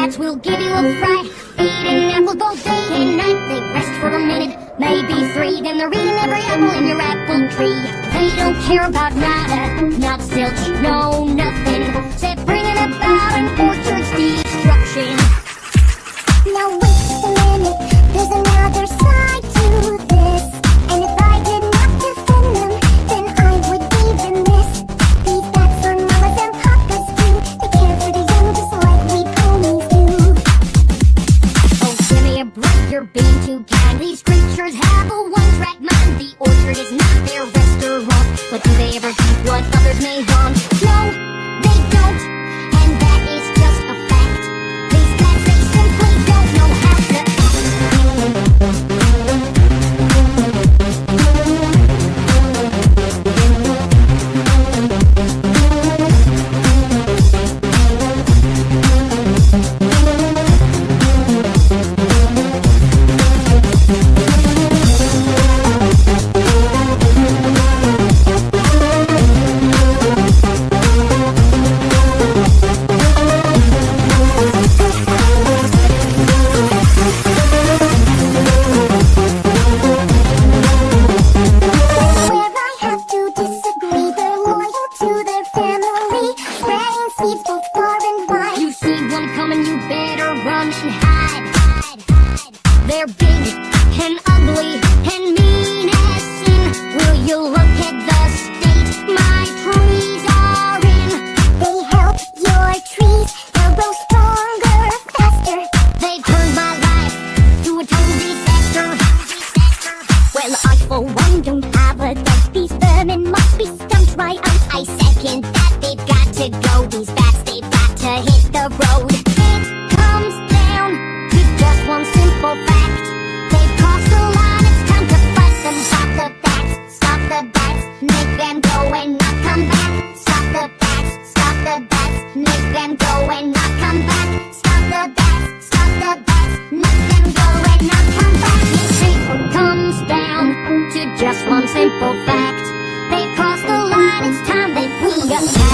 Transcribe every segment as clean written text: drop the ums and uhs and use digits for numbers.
rats will give you a fright. Eating apples both day and night. They rest for a minute, maybe three. Then they're eating every apple in your apple tree. They don't care about nada, not zilch, no nothing, except bringing about an orchard's destruction. Now wait just a minute, there's another side to this. And if I did not defend them, then I would be remiss. These bats are mamas and papas too. They care for the young just like we ponies do. Oh, give me a break, you're being too kind. These creatures have a one-track mind. The orchard is not their restaurant, but do they ever keep what others may want? No, they don't, and that is just a fact. These bats, they simply don't know how to act. Where I have to disagree, they're loyal to their family, spreading seeds both far and wide. You see one coming, you better run and hide. They're big and ugly and mean as sin. Will you look at the state my trees are in? They help your trees, they'll grow stronger, faster. They turned my life to a total disaster. Well, I for one don't have a doubt. These vermin must be stumped right out. I second that, they've got to go. These bats, they've got to hit the road. It comes down to just one simple fact. They've crossed the line, it's time to fight them. Stop the bats, make them go and not come back. Stop the bats, make them go and not come back. Stop the bats, make them go and not come back. It comes down to just one simple fact. They've crossed the line, it's time that we attack.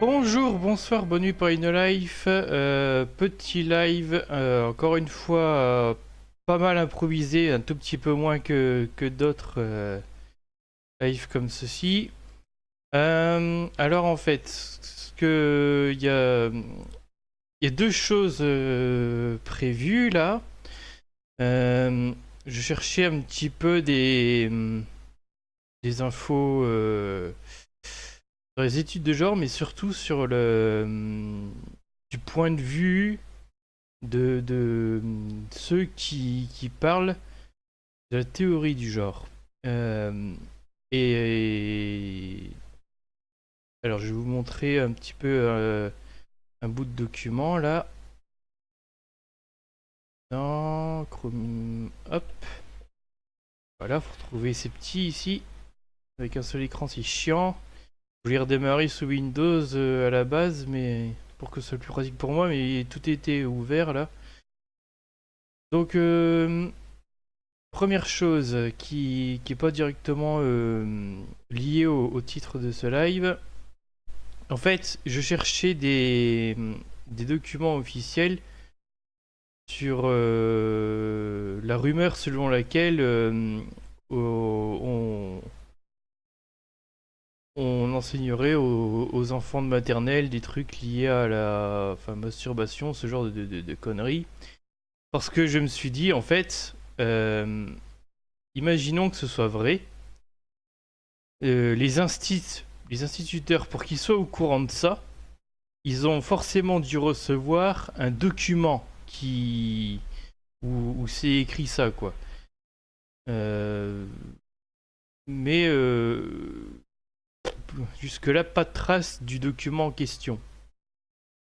Bonjour, bonsoir, bonne nuit pour une life. Petit live, encore une fois, pas mal improvisé, un tout petit peu moins que d'autres lives comme ceci. Alors en fait, il y a deux choses prévues là. Je cherchais un petit peu des infos sur les études de genre, mais surtout sur du point de vue de ceux qui parlent de la théorie du genre. Et alors je vais vous montrer un petit peu un bout de document là. Dans Chrome, hop. Voilà, faut retrouver ces petits ici. Avec un seul écran, c'est chiant. Je voulais redémarrer sous Windows à la base, mais pour que ce soit plus pratique pour moi, mais tout était ouvert là. Donc, première chose qui est pas directement liée au titre de ce live. En fait, je cherchais des documents officiels sur la rumeur selon laquelle on enseignerait aux enfants de maternelle des trucs liés à la masturbation, ce genre de conneries. Parce que je me suis dit, en fait, imaginons que ce soit vrai. les instituteurs, pour qu'ils soient au courant de ça, ils ont forcément dû recevoir un document où c'est écrit ça, quoi. Mais jusque-là, pas de trace du document en question.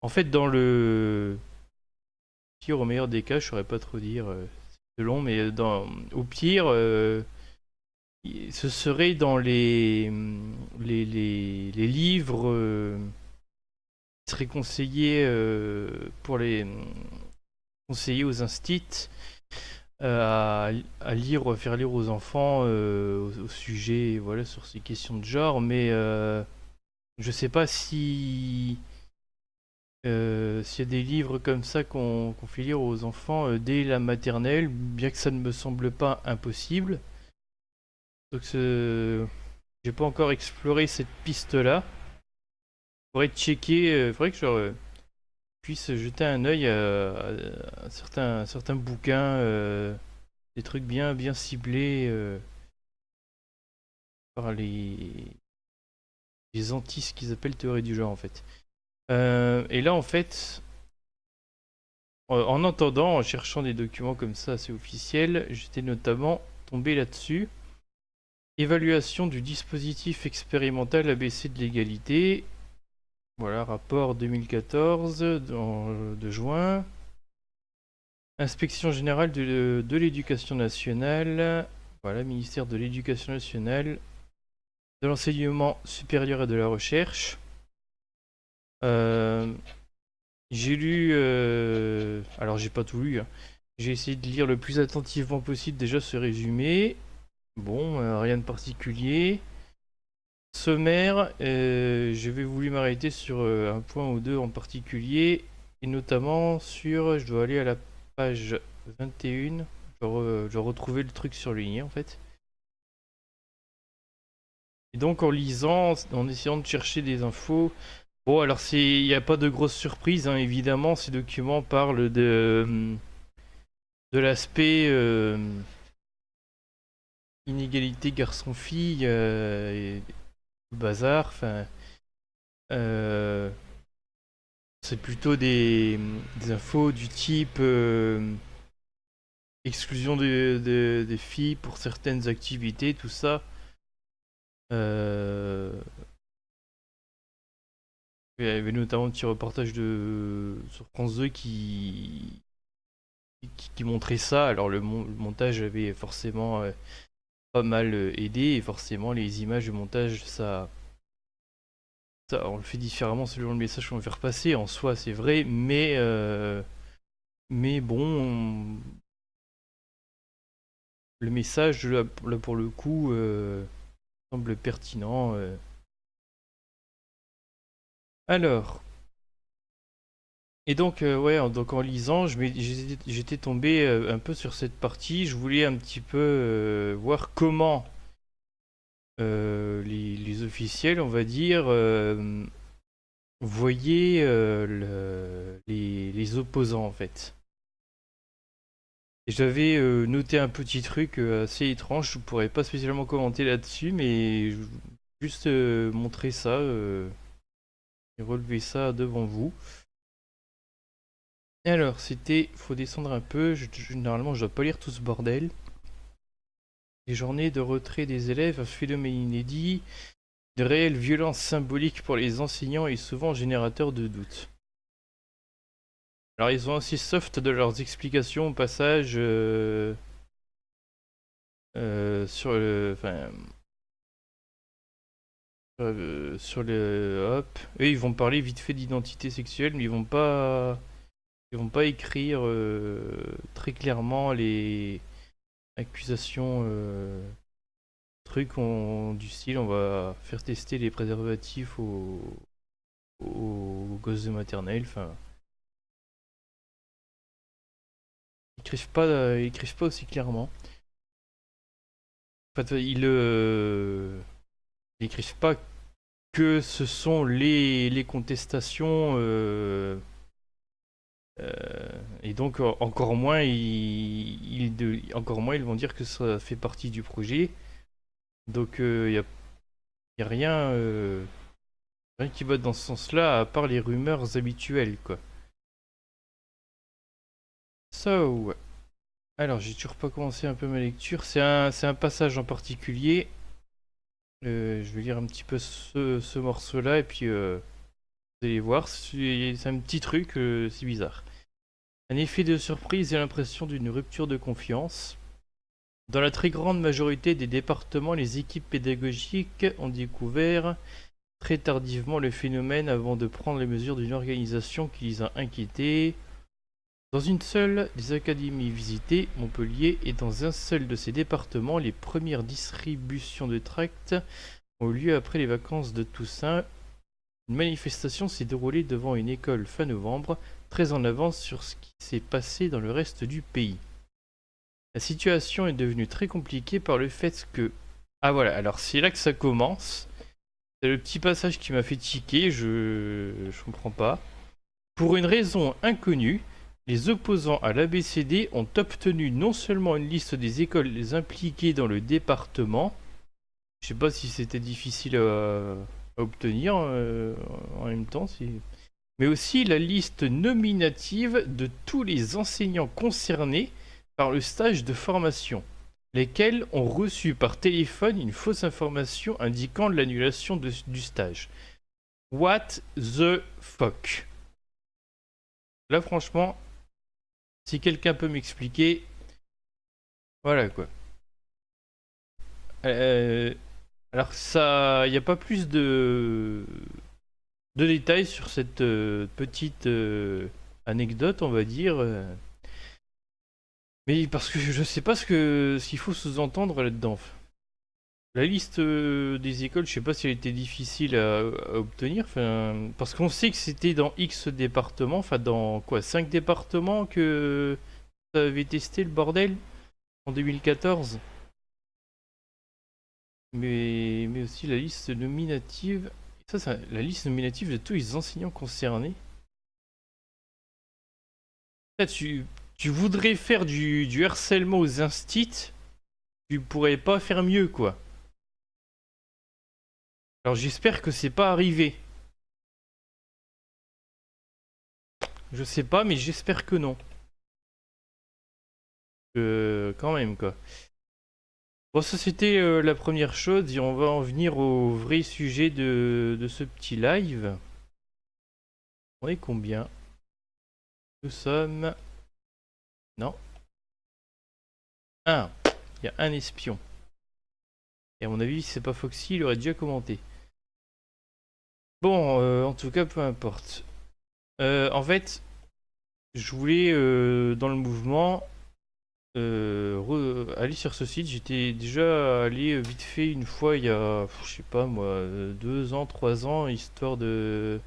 En fait, dans le pire, au meilleur des cas, je saurais pas trop dire, c'est long, mais au pire, ce serait dans les livres qui seraient conseillés pour les conseiller aux instits à lire, faire lire aux enfants au sujet, voilà, sur ces questions de genre, mais je sais pas si s'il y a des livres comme ça qu'on fait lire aux enfants dès la maternelle, bien que ça ne me semble pas impossible. Donc j'ai pas encore exploré cette piste-là. Faudrait checker, faudrait que je puisse jeter un œil à certains bouquins, des trucs bien ciblés par les anti, ce qu'ils appellent théorie du genre en fait. Et là en fait, en entendant, en cherchant des documents comme ça assez officiels, j'étais notamment tombé là-dessus. Évaluation du dispositif expérimental ABC de l'égalité. Voilà, rapport 2014 de juin. Inspection générale de l'éducation nationale. Voilà, ministère de l'éducation nationale, de l'enseignement supérieur et de la recherche. J'ai lu... alors j'ai pas tout lu. Hein. J'ai essayé de lire le plus attentivement possible déjà ce résumé. Bon, rien de particulier. Sommaire, j'avais voulu m'arrêter sur un point ou deux en particulier, et notamment sur, je dois aller à la page 21, je dois retrouver le truc surligné en fait. Et donc en lisant, en essayant de chercher des infos, bon alors il n'y a pas de grosse surprise, hein, évidemment, ces documents parlent de l'aspect inégalité garçon-fille et le bazar, enfin... c'est plutôt des infos du type exclusion des filles pour certaines activités, tout ça. Il y avait notamment un petit reportage sur France 2 qui montrait ça. Alors le montage avait forcément pas mal aidé, et forcément les images de montage, ça on le fait différemment selon le message qu'on veut faire passer. En soi, c'est vrai, mais bon, le message là pour le coup semble pertinent. Alors, et donc ouais, donc en lisant, j'étais tombé un peu sur cette partie. Je voulais un petit peu voir comment les officiels, on va dire, voyaient les opposants en fait. Et j'avais noté un petit truc assez étrange, je pourrais pas spécialement commenter là-dessus, mais juste montrer ça et relever ça devant vous. Alors, faut descendre un peu, généralement je dois pas lire tout ce bordel. Les journées de retrait des élèves, un phénomène inédit, de réelles violences symboliques pour les enseignants et souvent générateur de doutes. Alors ils ont aussi soft de leurs explications au passage sur le... Enfin... sur le... Hop. Eux ils vont parler vite fait d'identité sexuelle, mais ils vont pas écrire très clairement les accusations trucs du style on va faire tester les préservatifs aux gosses de maternelle, enfin ils écrivent pas aussi clairement. En fait, ils écrivent pas que ce sont les contestations et donc encore moins ils vont dire que ça fait partie du projet. Donc il y a Il n'y a rien qui va dans ce sens-là, à part les rumeurs habituelles, quoi. So, alors j'ai toujours pas commencé un peu ma lecture. C'est un passage en particulier. Je vais lire un petit peu ce morceau-là et puis vous allez voir. C'est un petit truc, c'est bizarre. Un effet de surprise et l'impression d'une rupture de confiance. Dans la très grande majorité des départements, les équipes pédagogiques ont découvert très tardivement le phénomène avant de prendre les mesures d'une organisation qui les a inquiétés. Dans une seule des académies visitées, Montpellier, et dans un seul de ces départements, les premières distributions de tracts ont eu lieu après les vacances de Toussaint. Une manifestation s'est déroulée devant une école fin novembre, très en avance sur ce qui s'est passé dans le reste du pays. La situation est devenue très compliquée par le fait que... Ah voilà, alors c'est là que ça commence. C'est le petit passage qui m'a fait tiquer, je comprends pas. Pour une raison inconnue, les opposants à l'ABCD ont obtenu non seulement une liste des écoles impliquées dans le département, je sais pas si c'était difficile à obtenir en même temps, mais aussi la liste nominative de tous les enseignants concernés par le stage de formation, lesquels ont reçu par téléphone une fausse information indiquant l'annulation du stage. What the fuck? Là franchement, si quelqu'un peut m'expliquer, voilà quoi. Alors ça, il n'y a pas plus de détails sur cette petite anecdote, on va dire. Mais parce que je sais pas ce qu'il faut sous-entendre là-dedans. La liste des écoles, je sais pas si elle était difficile à obtenir. Parce qu'on sait que c'était dans X départements, enfin dans quoi, 5 départements que ça avait testé le bordel en 2014. Mais aussi la liste nominative. Ça, la liste nominative de tous les enseignants concernés. Là, tu voudrais faire du harcèlement aux instits, tu pourrais pas faire mieux, quoi. Alors j'espère que c'est pas arrivé. Je sais pas, mais j'espère que non. Quand même, quoi. Bon, ça c'était la première chose, et on va en venir au vrai sujet de ce petit live. On est combien? Nous sommes... Non. Il y a un espion. Et à mon avis, si c'est pas Foxy, il aurait déjà commenté. Bon, en tout cas, peu importe. En fait, je voulais, dans le mouvement, aller sur ce site. J'étais déjà allé vite fait une fois il y a, je sais pas moi, 2 ans, 3 ans, histoire d'avoir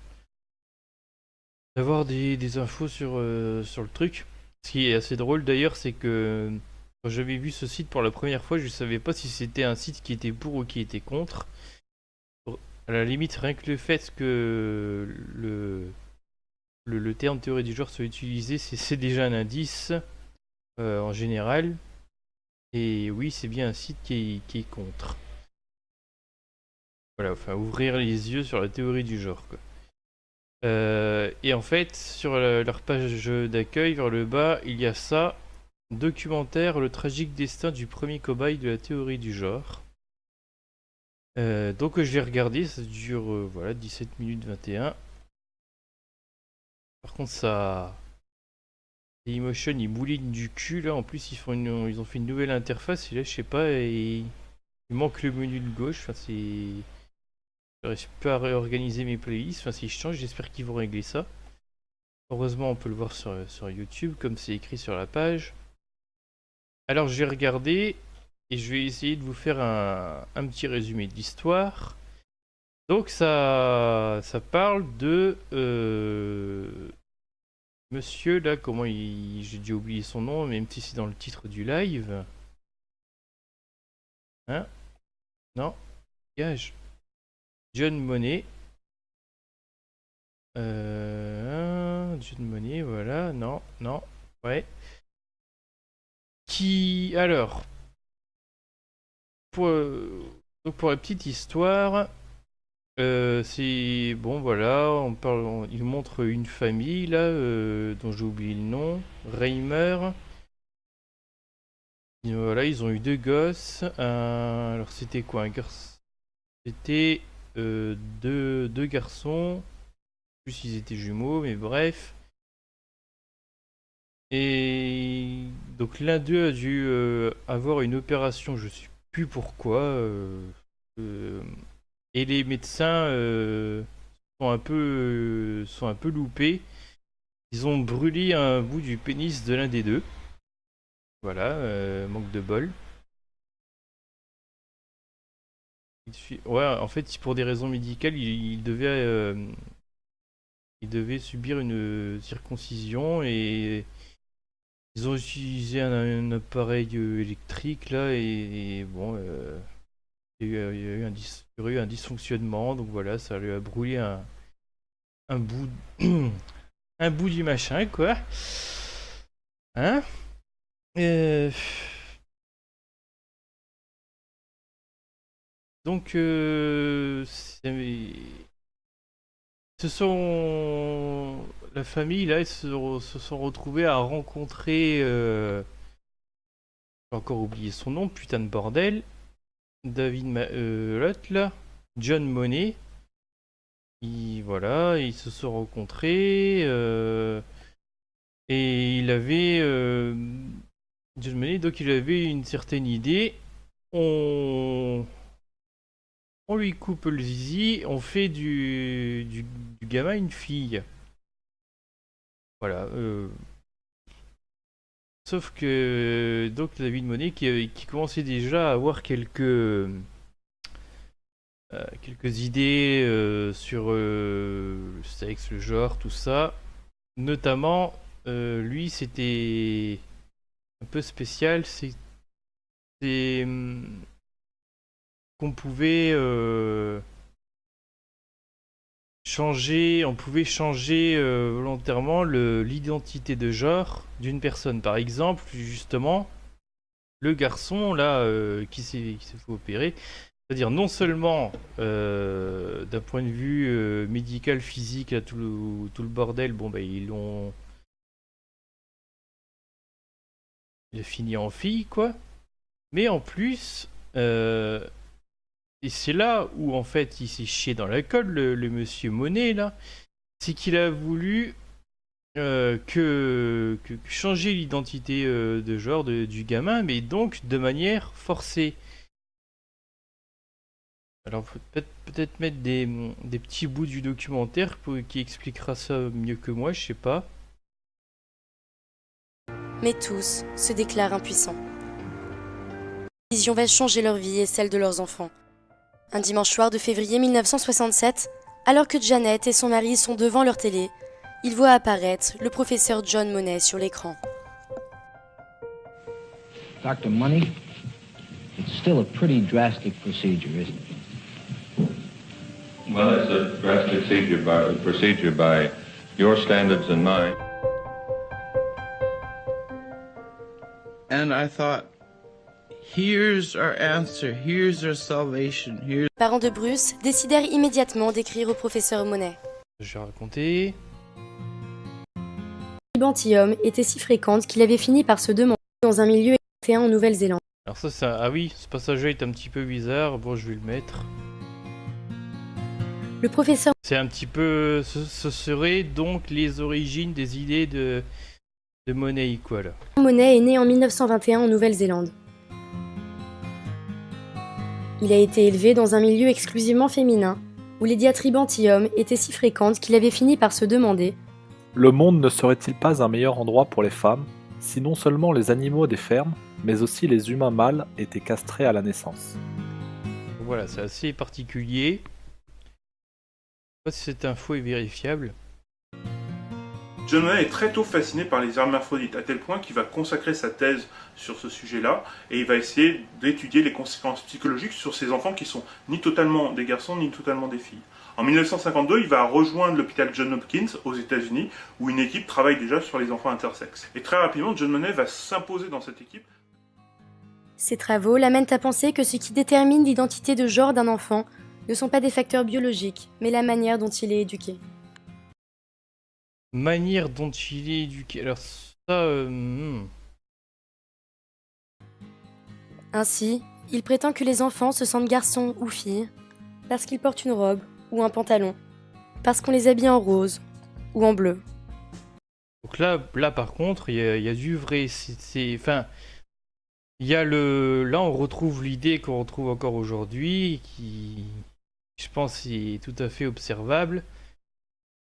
des infos sur le truc. Ce qui est assez drôle d'ailleurs, c'est que quand j'avais vu ce site pour la première fois, je savais pas si c'était un site qui était pour ou qui était contre. À la limite, rien que le fait que le terme théorie du genre soit utilisé, c'est déjà un indice en général. Et oui, c'est bien un site qui est contre. Voilà, enfin, ouvrir les yeux sur la théorie du genre, quoi. Et en fait, sur leur page d'accueil, vers le bas, il y a ça. Documentaire, le tragique destin du premier cobaye de la théorie du genre. Donc je vais regarder, ça dure voilà, 17 minutes 21. Par contre ça... Dailymotion ils moulinent du cul là, en plus ils ont fait une nouvelle interface et là je sais pas, il manque le menu de gauche, enfin c'est... J'arrive pas à réorganiser mes playlists, enfin si je change j'espère qu'ils vont régler ça. Heureusement on peut le voir sur YouTube comme c'est écrit sur la page. Alors je vais regarder et je vais essayer de vous faire un petit résumé de l'histoire. Donc ça parle de monsieur là, comment j'ai dû oublier son nom, même si c'est dans le titre du live. Hein? Non? Gage. John Monet. John Monet, voilà. Non, non. Ouais. Alors, donc pour la petite histoire, C'est bon, voilà, il montre une famille là, dont j'ai oublié le nom, Reimer. Et voilà, ils ont eu deux gosses. Alors c'était quoi un garçon? C'était deux garçons. Plus ils étaient jumeaux, mais bref. Et donc l'un d'eux a dû avoir une opération, je sais plus pourquoi. Euh, et les médecins sont un peu loupés. Ils ont brûlé un bout du pénis de l'un des deux. Voilà, manque de bol. Ouais, en fait, pour des raisons médicales, il devait subir une circoncision et ils ont utilisé un appareil électrique là et bon, il y a eu il y aurait eu un dysfonctionnement, donc voilà, ça lui a brûlé un bout, un bout du machin quoi. Hein? Euh, Donc, ce sont la famille là, ils se sont retrouvés à rencontrer. J'ai encore oublié son nom, putain de bordel. L'autre là, John Monet. Voilà, ils se sont rencontrés et il avait John Monet, donc il avait une certaine idée. On lui coupe le zizi, on fait du gamin une fille. Voilà. Sauf que donc David Monet qui commençait déjà à avoir quelques idées sur le sexe, le genre, tout ça. Notamment, lui, c'était un peu spécial. C'est qu'on pouvait on pouvait changer volontairement l'identité de genre d'une personne. Par exemple, justement, le garçon là qui s'est fait opérer, c'est-à-dire non seulement d'un point de vue médical, physique, là, tout le bordel, bon bah il a fini en fille quoi, mais en plus et c'est là où en fait il s'est chié dans la colle, le monsieur Monet là. C'est qu'il a voulu que changer l'identité de genre du gamin, mais donc de manière forcée. Alors peut-être mettre des petits bouts du documentaire qui expliquera ça mieux que moi, je sais pas. Mais tous se déclarent impuissants. La vision va changer leur vie et celle de leurs enfants. Un dimanche soir de février 1967, alors que Janet et son mari sont devant leur télé, ils voient apparaître le professeur John Monet sur l'écran. Dr. Money, it's still a pretty drastic procedure, isn't it? Well, it's a drastic procedure by your standards and mine. And I thought, here's our answer, here's our salvation, here's... Les parents de Bruce décidèrent immédiatement d'écrire au professeur Monet. Je vais raconter. L'ibanthium était si fréquente qu'il avait fini par se demander dans un milieu éthiopien en Nouvelle-Zélande. Alors ah oui, ce passage est un petit peu bizarre. Bon, je vais le mettre. Le professeur... C'est un petit peu... Ce serait donc les origines des idées de Monet, quoi, là. Monet est né en 1921 en Nouvelle-Zélande. Il a été élevé dans un milieu exclusivement féminin, où les diatribes anti-hommes étaient si fréquentes qu'il avait fini par se demander « Le monde ne serait-il pas un meilleur endroit pour les femmes, si non seulement les animaux des fermes, mais aussi les humains mâles étaient castrés à la naissance ?» Voilà, c'est assez particulier. Je sais pas si cette info est vérifiable. John Monet est très tôt fasciné par les hermaphrodites, à tel point qu'il va consacrer sa thèse sur ce sujet-là, et il va essayer d'étudier les conséquences psychologiques sur ces enfants qui sont ni totalement des garçons, ni totalement des filles. En 1952, il va rejoindre l'hôpital Johns Hopkins aux États-Unis, où une équipe travaille déjà sur les enfants intersexes. Et très rapidement, John Monet va s'imposer dans cette équipe. Ces travaux l'amènent à penser que ce qui détermine l'identité de genre d'un enfant ne sont pas des facteurs biologiques, mais la manière dont il est éduqué. Manière dont il est éduqué. Alors ça, Ainsi, il prétend que les enfants se sentent garçons ou filles parce qu'ils portent une robe ou un pantalon, parce qu'on les habille en rose ou en bleu. Donc là par contre, il y a du vrai. Enfin, il y a là on retrouve l'idée qu'on retrouve encore aujourd'hui, qui, je pense, est tout à fait observable,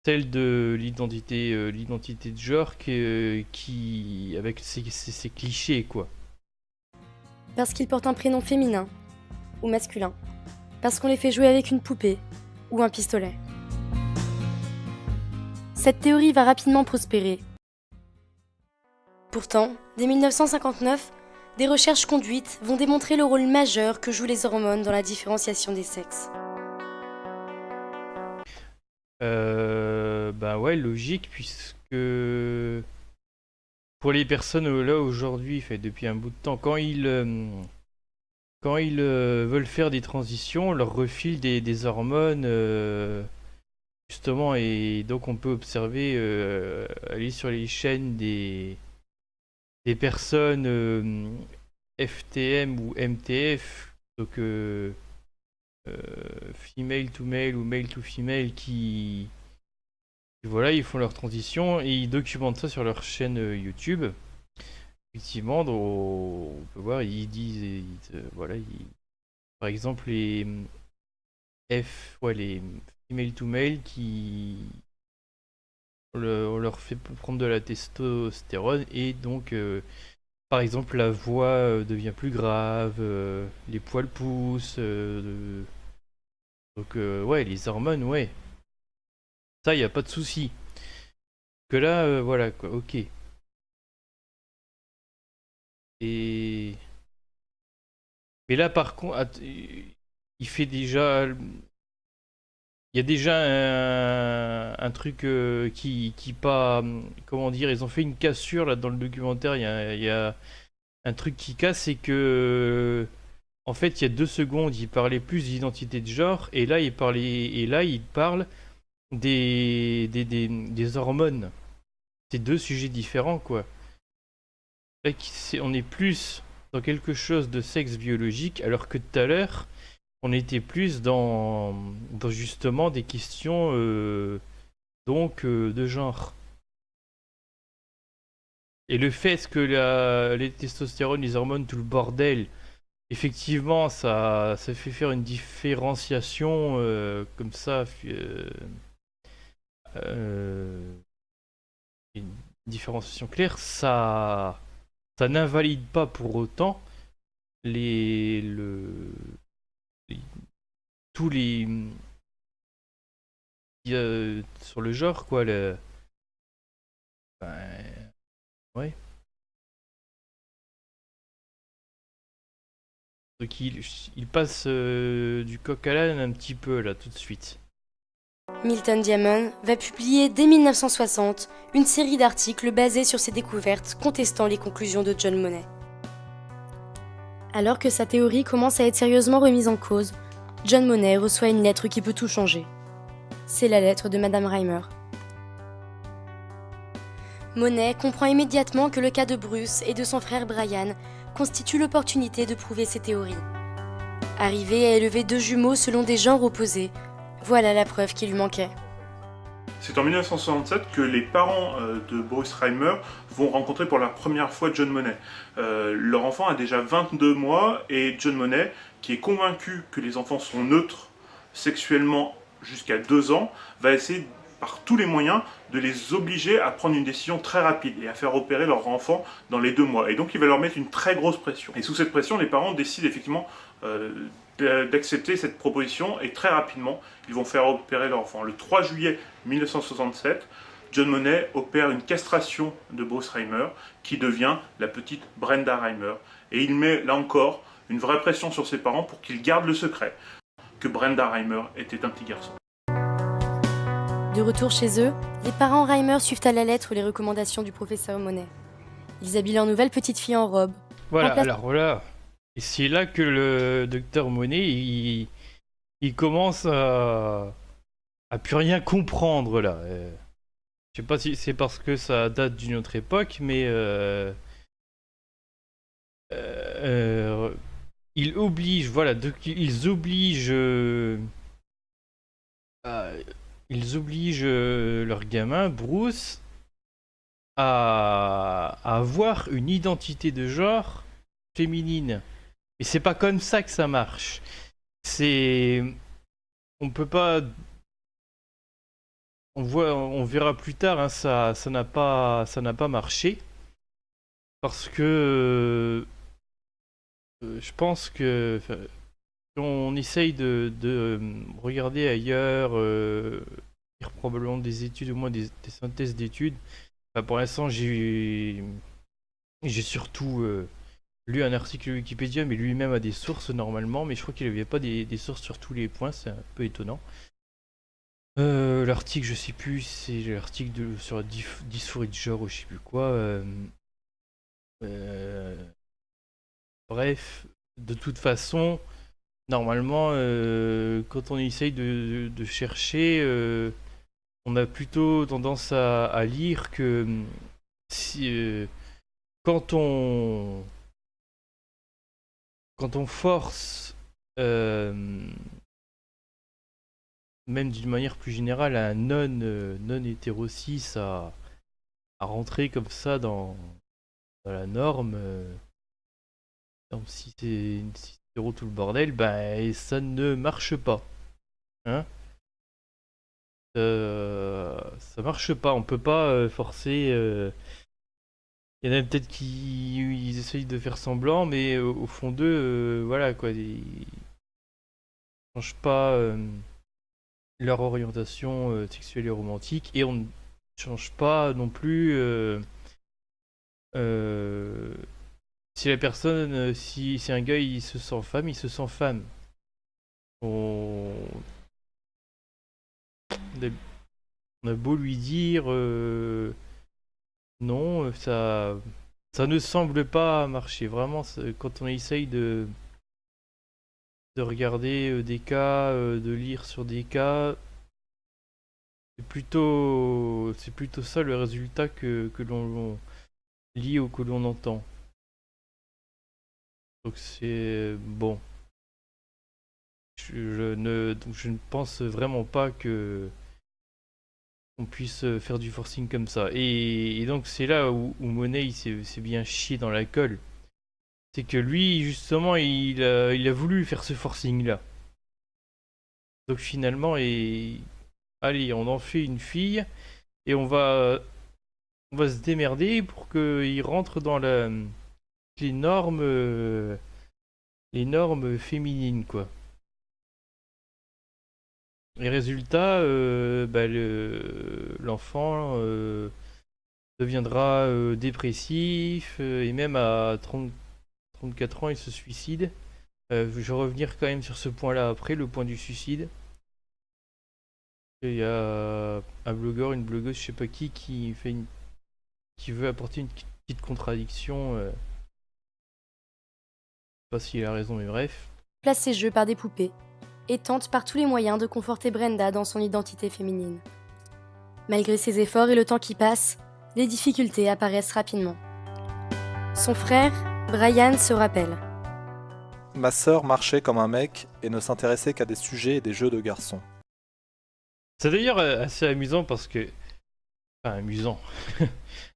celle de l'identité de genre qui avec ces clichés quoi. Parce qu'ils portent un prénom féminin ou masculin, parce qu'on les fait jouer avec une poupée ou un pistolet. Cette théorie va rapidement prospérer. Pourtant, dès 1959, des recherches conduites vont démontrer le rôle majeur que jouent les hormones dans la différenciation des sexes. Bah ouais, logique, puisque pour les personnes là aujourd'hui, fait depuis un bout de temps, quand ils veulent faire des transitions, on leur refile des hormones justement, et donc on peut observer aller sur les chaînes des personnes FTM ou MTF, donc female to male ou male to female qui voilà, ils font leur transition et ils documentent ça sur leur chaîne YouTube. Effectivement, on peut voir, ils disent, voilà, par exemple les les female to male on leur fait prendre de la testostérone et donc par exemple la voix devient plus grave, les poils poussent, donc ouais, les hormones, ouais. Ça, y a pas de souci. Que là, voilà quoi, ok. Et là, par contre, il fait déjà. Il y a déjà un truc qui pas. Comment dire, ils ont fait une cassure là dans le documentaire. Il y a un truc qui casse, c'est que. En fait, il y a 2 secondes, il parlait plus d'identité de genre, et là, il parle des hormones. C'est 2 sujets différents, quoi. Là, on est plus dans quelque chose de sexe biologique, alors que tout à l'heure, on était plus dans justement des questions de genre. Et le fait que les testostérones, les hormones, tout le bordel, effectivement, ça fait faire une différenciation comme ça. Une différenciation claire, ça n'invalide pas pour autant tous les sur le genre quoi. Ouais. Donc il passe du coq à l'âne un petit peu là tout de suite. Milton Diamond va publier dès 1960 une série d'articles basés sur ses découvertes contestant les conclusions de John Money. Alors que sa théorie commence à être sérieusement remise en cause, John Money reçoit une lettre qui peut tout changer. C'est la lettre de Madame Reimer. Money comprend immédiatement que le cas de Bruce et de son frère Brian constitue l'opportunité de prouver ses théories. Arrivé à élever 2 jumeaux selon des genres opposés, voilà la preuve qui lui manquait. C'est en 1967 que les parents de Bruce Reimer vont rencontrer pour la première fois John Money. Leur enfant a déjà 22 mois et John Money, qui est convaincu que les enfants sont neutres sexuellement jusqu'à 2 ans, va essayer par tous les moyens de les obliger à prendre une décision très rapide et à faire opérer leur enfant dans les 2 mois. Et donc il va leur mettre une très grosse pression. Et sous cette pression, les parents décident effectivement d'accepter cette proposition et très rapidement, ils vont faire opérer leur enfant. Le 3 juillet 1967, John Money opère une castration de Bruce Reimer qui devient la petite Brenda Reimer. Et il met là encore une vraie pression sur ses parents pour qu'ils gardent le secret que Brenda Reimer était un petit garçon. De retour chez eux, les parents Reimer suivent à la lettre les recommandations du professeur Money. Ils habillent leur nouvelle petite fille en robe. Voilà, alors voilà. Et c'est là que le docteur Money, il commence à plus rien comprendre là. Je sais pas si c'est parce que ça date d'une autre époque, mais ils obligent, voilà, ils obligent leur gamin, Bruce, à avoir une identité de genre féminine. Et c'est pas comme ça que ça marche. C'est, on peut pas, on verra plus tard, hein, ça n'a pas marché parce que je pense que enfin, si on essaye de regarder ailleurs, lire probablement des études, au moins des synthèses d'études. Enfin, pour l'instant, j'ai surtout lu un article Wikipédia, mais lui-même a des sources normalement, mais je crois qu'il n'avait pas des sources sur tous les points, c'est un peu étonnant. L'article, je sais plus, c'est l'article sur la dysphorie de genre ou je sais plus quoi. Bref, de toute façon, normalement, quand on essaye de chercher, on a plutôt tendance à lire que si, quand on force, même d'une manière plus générale, un non hétéro-cis à rentrer comme ça dans la norme, donc si c'est hétéro tout le bordel, ben ça ne marche pas. Hein? Ça marche pas, on peut pas forcer. Il y en a peut-être qui ils essayent de faire semblant, mais au fond d'eux, voilà quoi, ils changent pas leur orientation sexuelle et romantique, et on ne change pas non plus si la personne, si c'est un gars, il se sent femme, il se sent femme. On, on a beau lui dire non, ça ne semble pas marcher. Vraiment, quand on essaye de regarder des cas, de lire sur des cas, c'est plutôt ça le résultat que l'on lit ou que l'on entend. Donc c'est bon. Donc je ne pense vraiment pas que on puisse faire du forcing comme ça. Et donc c'est là où Monet il s'est bien chié dans la colle. C'est que lui, justement, il a voulu faire ce forcing là. Donc finalement, allez, on en fait une fille et on va se démerder pour qu'il rentre dans les normes féminines, quoi. Et résultat, bah, l'enfant deviendra dépressif et même à 34 ans, il se suicide. Je vais revenir quand même sur ce point-là après, le point du suicide. Il y a un blogueur, une blogueuse, je sais pas qui veut apporter une petite contradiction. Je sais pas s'il a raison, mais bref. Place ses jeux par des poupées et tente par tous les moyens de conforter Brenda dans son identité féminine. Malgré ses efforts et le temps qui passe, les difficultés apparaissent rapidement. Son frère, Brian, se rappelle. Ma sœur marchait comme un mec et ne s'intéressait qu'à des sujets et des jeux de garçons. C'est d'ailleurs assez amusant parce que... Enfin, amusant.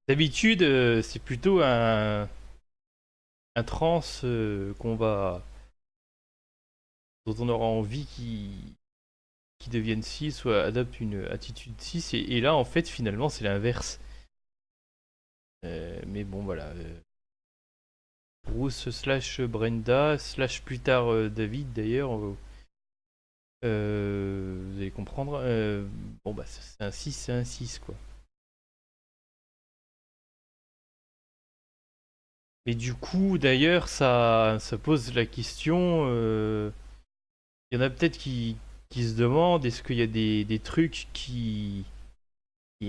D'habitude, c'est plutôt un trans dont on aura envie qui devienne cis ou adopte une attitude cis. Et là, en fait, finalement, c'est l'inverse. Mais bon, voilà. Bruce / Brenda / plus tard David, d'ailleurs. Vous allez comprendre. Bon, bah, c'est un 6, quoi. Et du coup, d'ailleurs, ça pose la question. Il y en a peut-être qui se demandent est-ce qu'il y a des trucs qui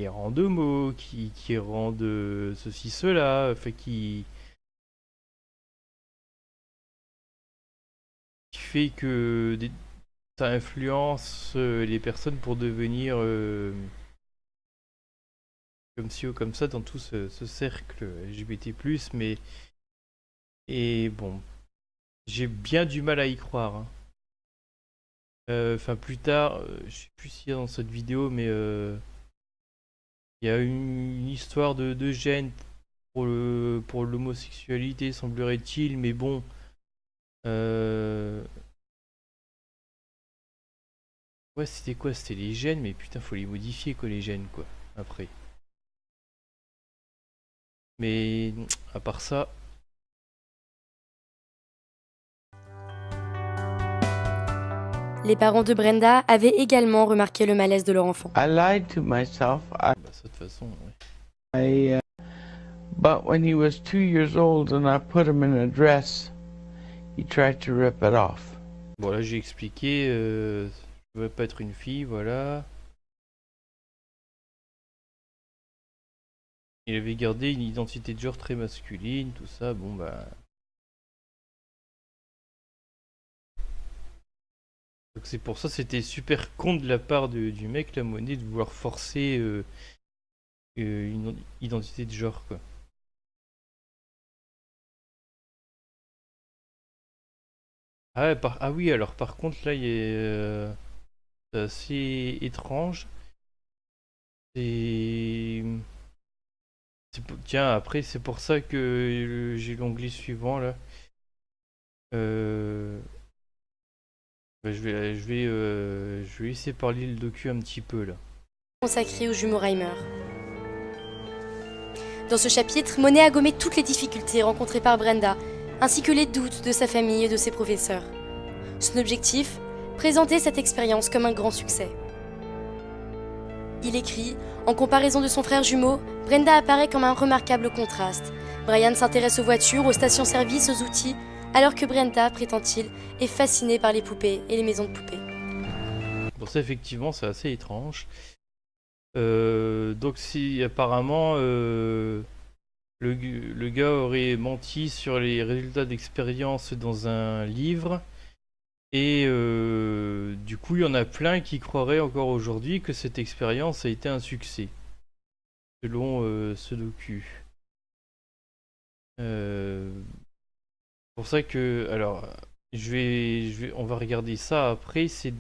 rendent homo, qui rendent ceci, cela, enfin qui fait que ça influence les personnes pour devenir comme ci ou comme ça dans tout ce cercle LGBT+, mais et bon, j'ai bien du mal à y croire, hein. Enfin plus tard, je sais plus s'il y a dans cette vidéo, mais il y a une histoire de gêne pour l'homosexualité, semblerait-il, mais bon, ouais, c'était quoi? C'était les gènes, mais putain, faut les modifier quoi, les gènes quoi, après. Mais à part ça, Les parents de Brenda avaient également remarqué le malaise de leur enfant. I lied to myself. bah, ça de toute façon, ouais. But when he was 2 years old and I put him in a dress, he tried to rip it off. Bon là j'ai expliqué, je veux pas être une fille, voilà. Il avait gardé une identité de genre très masculine, tout ça, bon bah... Donc c'est pour ça c'était super con de la part du mec, la monnaie, de vouloir forcer une identité de genre quoi. Ah, ouais, ah oui, alors par contre là il est c'est assez étrange. Tiens, après c'est pour ça que j'ai l'onglet suivant là. Bah, je vais laisser parler le docu un petit peu là. Consacré aux jumeaux Reimer. Dans ce chapitre, Monet a gommé toutes les difficultés rencontrées par Brenda, ainsi que les doutes de sa famille et de ses professeurs. Son objectif, présenter cette expérience comme un grand succès. Il écrit, en comparaison de son frère jumeau, Brenda apparaît comme un remarquable contraste. Brian s'intéresse aux voitures, aux stations-service, aux outils, alors que Brenda, prétend-il, est fascinée par les poupées et les maisons de poupées. Bon ça effectivement c'est assez étrange. Donc si apparemment le gars aurait menti sur les résultats d'expérience dans un livre et du coup il y en a plein qui croiraient encore aujourd'hui que cette expérience a été un succès selon ce docu. Pour ça que alors on va regarder ça après. C'est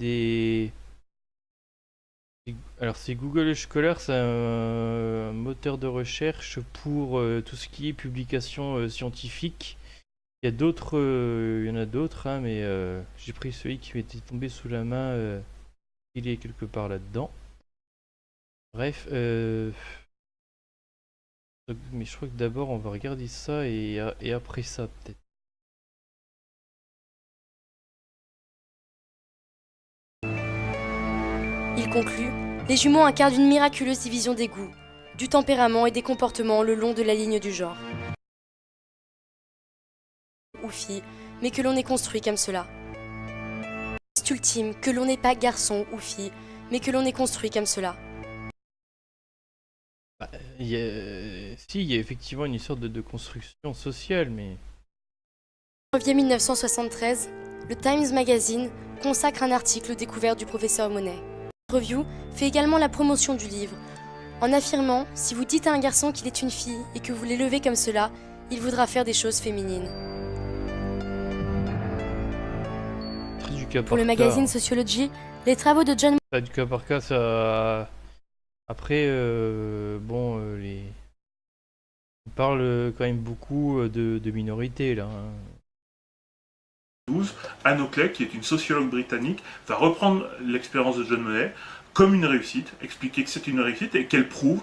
Google Scholar, c'est un moteur de recherche pour tout ce qui est publication scientifique. Il y en a d'autres, hein, mais j'ai pris celui qui m'était tombé sous la main. Il est quelque part là-dedans. Bref, mais je crois que d'abord on va regarder ça et après ça peut-être. Il conclut, les jumeaux incarnent une miraculeuse division des goûts, du tempérament et des comportements le long de la ligne du genre. Ou fille, mais que l'on est construit comme cela. C'est ultime que l'on n'est pas garçon ou fille, mais que l'on est construit comme cela. Bah, il y a effectivement une histoire de construction sociale, mais... En janvier 1973, le Times Magazine consacre un article aux découvertes du professeur Monet. Cette review fait également la promotion du livre, en affirmant « Si vous dites à un garçon qu'il est une fille et que vous l'élevez comme cela, il voudra faire des choses féminines. » Pour le magazine Sociology, les travaux de John... Du cas par cas, ça... Après, bon, on parle quand même beaucoup de minorités, là. Hein. Anne Oakley, qui est une sociologue britannique, va reprendre l'expérience de John Monet comme une réussite, expliquer que c'est une réussite et qu'elle prouve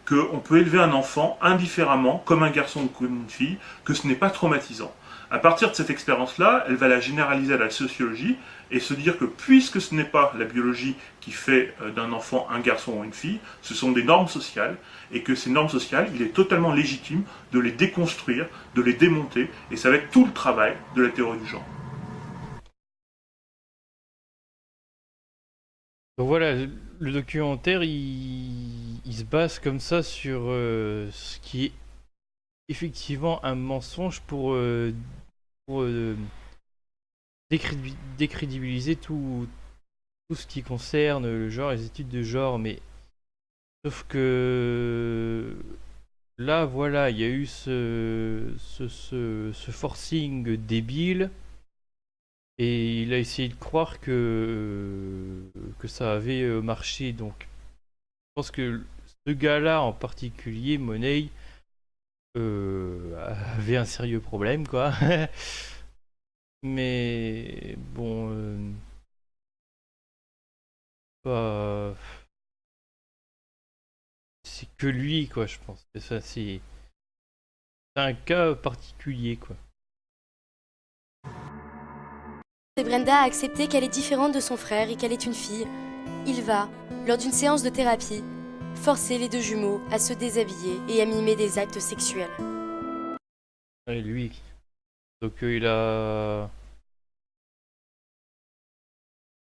qu'on peut élever un enfant indifféremment, comme un garçon ou comme une fille, que ce n'est pas traumatisant. À partir de cette expérience-là, elle va la généraliser à la sociologie et se dire que puisque ce n'est pas la biologie qui fait d'un enfant un garçon ou une fille, ce sont des normes sociales, et que ces normes sociales, il est totalement légitime de les déconstruire, de les démonter, et ça va être tout le travail de la théorie du genre. Donc voilà, le documentaire, il se base comme ça sur ce qui est effectivement un mensonge pour décrédibiliser tout tout ce qui concerne le genre, les études de genre, mais sauf que là, voilà, il y a eu ce forcing débile et il a essayé de croire que ça avait marché. Donc, je pense que ce gars-là en particulier, Monet, avait un sérieux problème, quoi. Mais bon, pas. C'est que lui, quoi, je pense. C'est un cas particulier, quoi. Et Brenda a accepté qu'elle est différente de son frère et qu'elle est une fille. Il va, lors d'une séance de thérapie, forcer les deux jumeaux à se déshabiller et à mimer des actes sexuels. Et lui. Donc il a.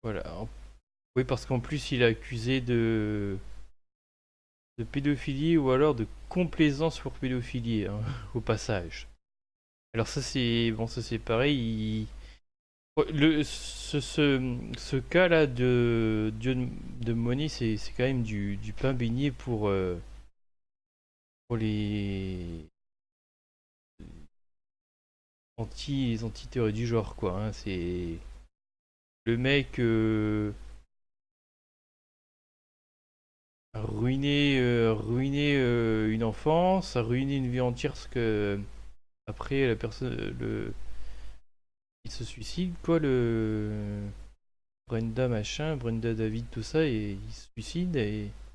Voilà. Oui, parce qu'en plus il est accusé de pédophilie ou alors de complaisance pour pédophilie, hein, au passage. Alors ça c'est bon, ça c'est pareil. Ce cas-là de Monet, c'est quand même du pain béni pour les anti-théories du genre, quoi. Hein. C'est le mec a ruiné une enfance, a ruiné une vie entière parce que après la personne il se suicide, quoi, Brenda machin, Brenda David, tout ça, et il se suicide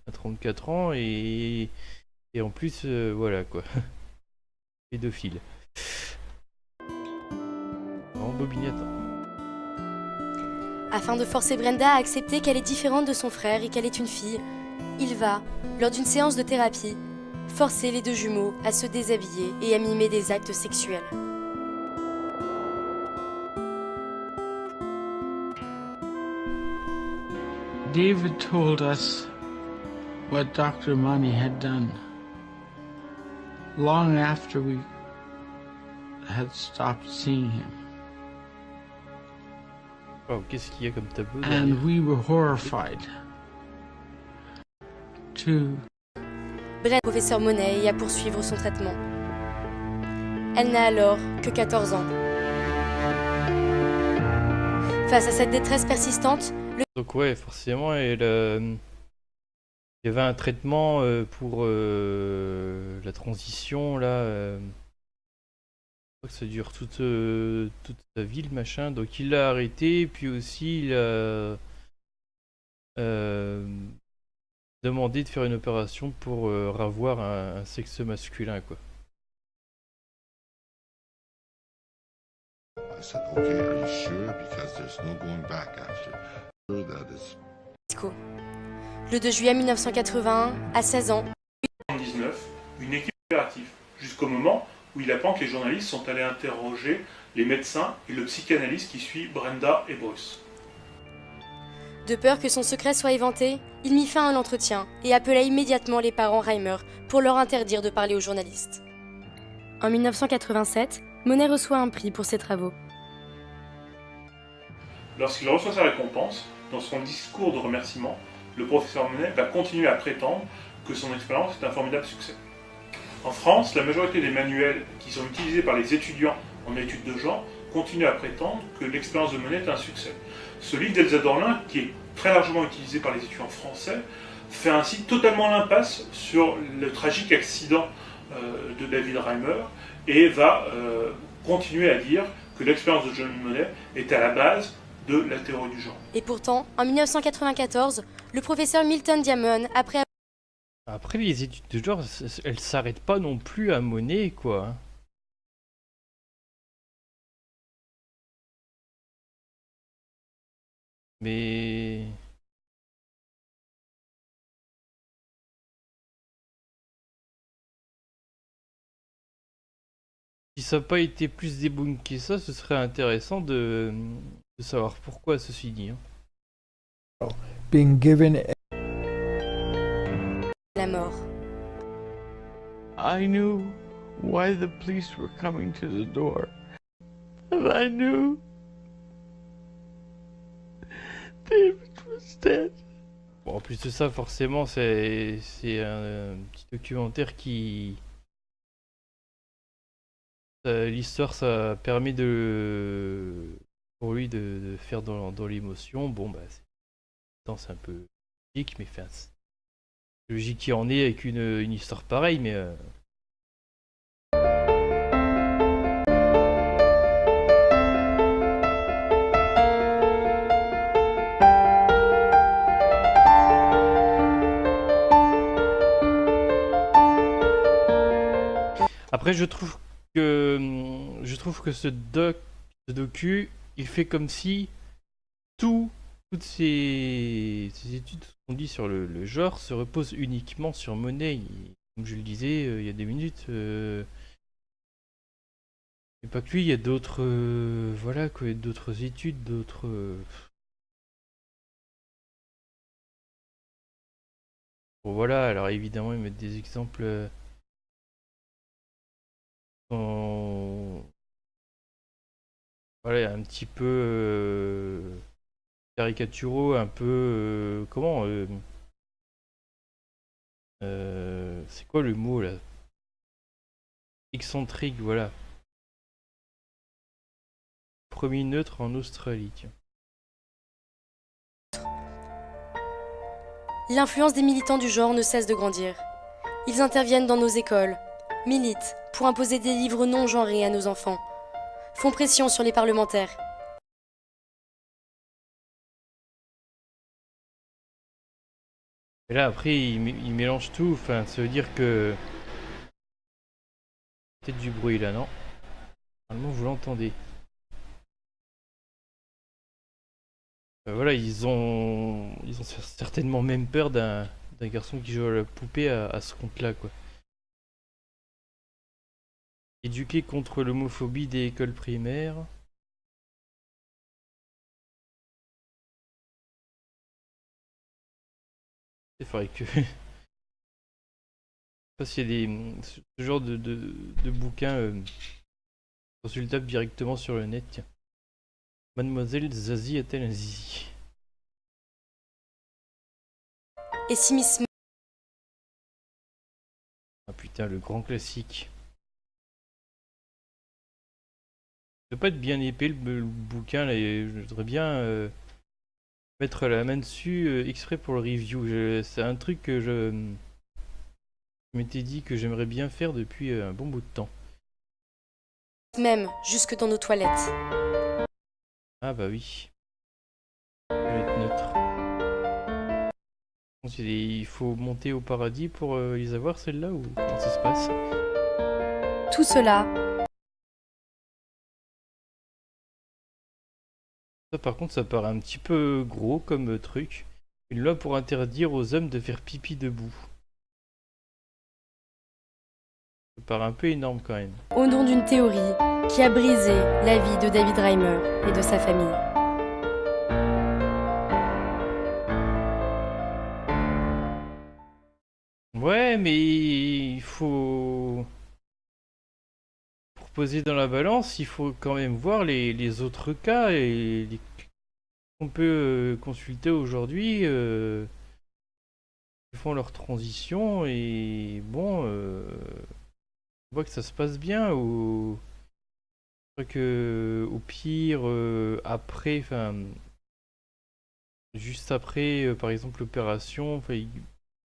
à 34 ans et en plus voilà, quoi. Pédophile. En bobinette. Afin de forcer Brenda à accepter qu'elle est différente de son frère et qu'elle est une fille, il va, lors d'une séance de thérapie, forcer les deux jumeaux à se déshabiller et à mimer des actes sexuels. David told us what Dr. Mani had done long after we had stopped seeing him. Oh, qu'est-ce qu'il y a comme tableau And derrière? we were horrified to Brenda, professeur Monet, à poursuivre son traitement. Elle n'a alors que 14 ans. Face à cette détresse persistante, Donc ouais, forcément, il y avait un traitement pour la transition, là. Je crois que ça dure toute sa vie, le machin. Donc il l'a arrêté, puis aussi il a demandé de faire une opération pour avoir un sexe masculin, quoi. I said, okay, are you sure? Because there's no going back after. That is... Le 2 juillet 1981, à 16 ans, En 19, une équipe opérative, jusqu'au moment où il apprend que les journalistes sont allés interroger les médecins et le psychanalyste qui suit Brenda et Bruce. de peur que son secret soit éventé, il mit fin à l'entretien et appela immédiatement les parents Reimer pour leur interdire de parler aux journalistes. En 1987, Monet reçoit un prix pour ses travaux. Lorsqu'il reçoit sa récompense, dans son discours de remerciement, le professeur Monet va continuer à prétendre que son expérience est un formidable succès. En France, la majorité des manuels qui sont utilisés par les étudiants en études de genre continuent à prétendre que l'expérience de Monet est un succès. Ce livre d'Elsa Dorlin, qui est très largement utilisé par les étudiants français, fait ainsi totalement l'impasse sur le tragique accident de David Reimer et va continuer à dire que l'expérience de John Monet est à la base de la théorie du genre. Et pourtant, en 1994, le professeur Milton Diamond, après les études de genre, elles s'arrêtent pas non plus à Monet, quoi. Mais... si ça n'a pas été plus débunké que ça, ce serait intéressant de savoir pourquoi, ceci dit. Hein. Being given la mort. I knew why the police were coming to the door. And I knew David was Bon, en plus de ça, forcément, c'est un petit documentaire qui... L'histoire, ça permet pour lui de faire dans l'émotion. Bon, bah, c'est un peu logique, mais enfin, c'est logique qui en est avec une histoire pareille, mais... Après, je trouve que ce docu, il fait comme si toutes ces études qu'on dit sur le genre se reposent uniquement sur Monet. Comme je le disais il y a des minutes, et pas que lui, il y a d'autres, voilà quoi, d'autres études, d'autres. Bon, voilà. Alors évidemment, ils mettent des exemples. Voilà, un petit peu caricaturaux, un peu comment c'est quoi le mot là? Excentrique, voilà. Premier neutre en Australie, tiens. L'influence des militants du genre ne cesse de grandir. Ils interviennent dans nos écoles, militent pour imposer des livres non genrés à nos enfants, font pression sur les parlementaires. Et là après il mélange tout, enfin ça veut dire que... Peut-être du bruit là, non? Normalement vous l'entendez. Voilà, ils ont certainement même peur d'un garçon qui joue à la poupée à ce compte-là, quoi. Éduquer contre l'homophobie des écoles primaires. Il faudrait que... Je sais pas s'il y a ce genre de bouquins consultables directement sur le net, tiens. Mademoiselle Zazie a-t-elle un zizi? Et si Miss... Ah putain, le grand classique. Ça doit pas être bien épais le bouquin là, et je voudrais bien mettre la main dessus exprès pour le review. C'est un truc que je m'étais dit que j'aimerais bien faire depuis un bon bout de temps. Même jusque dans nos toilettes. Ah bah oui. Ça va être neutre. Il faut monter au paradis pour les avoir celles-là ou comment ça se passe? Tout cela... Ça par contre ça paraît un petit peu gros comme truc. Une loi pour interdire aux hommes de faire pipi debout. Ça paraît un peu énorme quand même. Au nom d'une théorie qui a brisé la vie de David Reimer et de sa famille. Ouais, mais il faut... Pour poser dans la balance, il faut quand même voir les autres cas et qu'on peut consulter aujourd'hui. Ils font leur transition et bon, on voit que ça se passe bien ou que au pire après, enfin juste après, par exemple l'opération, il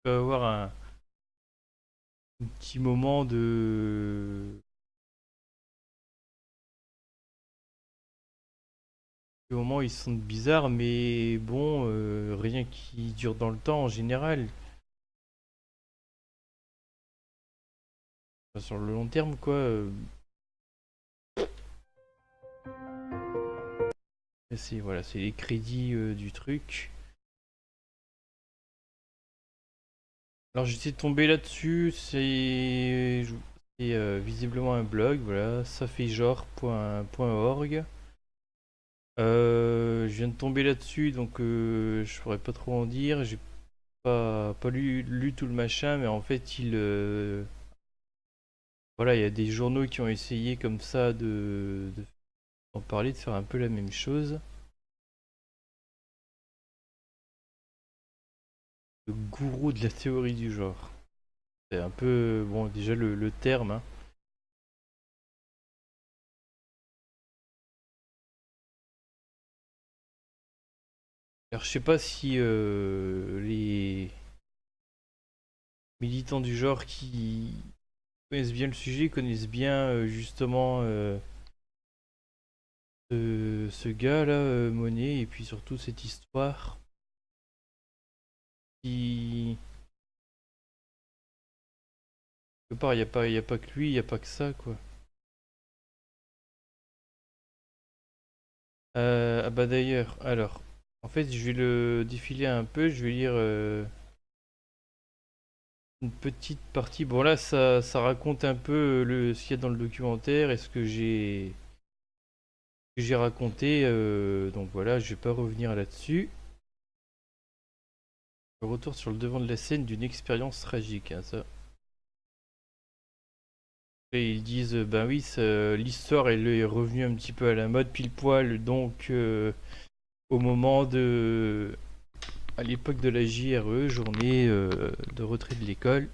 peut y avoir un petit moment au moment où ils se sentent bizarres, mais bon, rien qui dure dans le temps en général. Enfin, sur le long terme, quoi. Voilà, c'est les crédits du truc. Alors j'étais tombé là-dessus, c'est visiblement un blog, voilà, safetgenre.org. Je viens de tomber là-dessus, donc je pourrais pas trop en dire. J'ai pas lu tout le machin, mais en fait voilà, il y a des journaux qui ont essayé comme ça d'en parler, de faire un peu la même chose. Le gourou de la théorie du genre. C'est un peu... Bon, déjà le terme, hein. Alors, je sais pas si les militants du genre qui connaissent bien le sujet, connaissent bien justement ce gars-là, Monet, et puis surtout cette histoire qui... Quelque part, y a pas que lui, il n'y a pas que ça, quoi. Ah bah d'ailleurs, alors, en fait, je vais le défiler un peu, je vais lire une petite partie. Bon là, ça raconte un peu ce qu'il y a dans le documentaire et ce que j'ai raconté. Donc voilà, je vais pas revenir là-dessus. Le retour sur le devant de la scène d'une expérience tragique, hein, ça. Et ils disent, ben oui, l'histoire elle est revenue un petit peu à la mode pile poil, donc au moment de... à l'époque de la JRE, journée de retrait de l'école.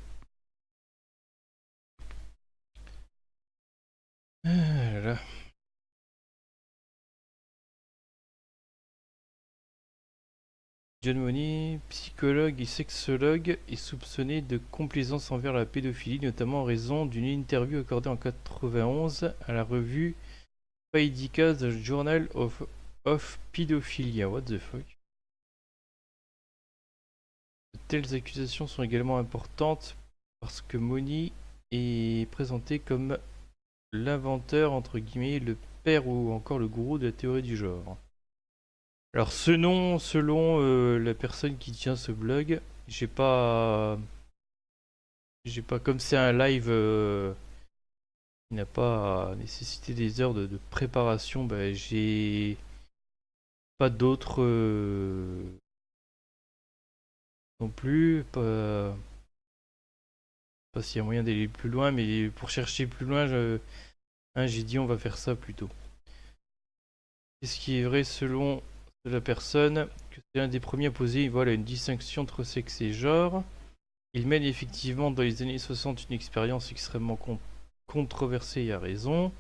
Ah là là. John Monet, psychologue et sexologue, est soupçonné de complaisance envers la pédophilie, notamment en raison d'une interview accordée en 91 à la revue Paedica, The Journal of Pedophilia. What the fuck? De telles accusations sont également importantes parce que Monet est présenté comme l'inventeur, entre guillemets, le père ou encore le gourou de la théorie du genre. Alors selon la personne qui tient ce blog, j'ai pas comme c'est un live qui n'a pas nécessité des heures de préparation, bah, j'ai pas d'autres non plus, pas s'il y a moyen d'aller plus loin, mais pour chercher plus loin, hein, j'ai dit on va faire ça plutôt. Qu'est-ce qui est vrai selon la personne, que c'est l'un des premiers à poser voilà, une distinction entre sexe et genre. Il mène effectivement dans les années 60 une expérience extrêmement controversée et à raison.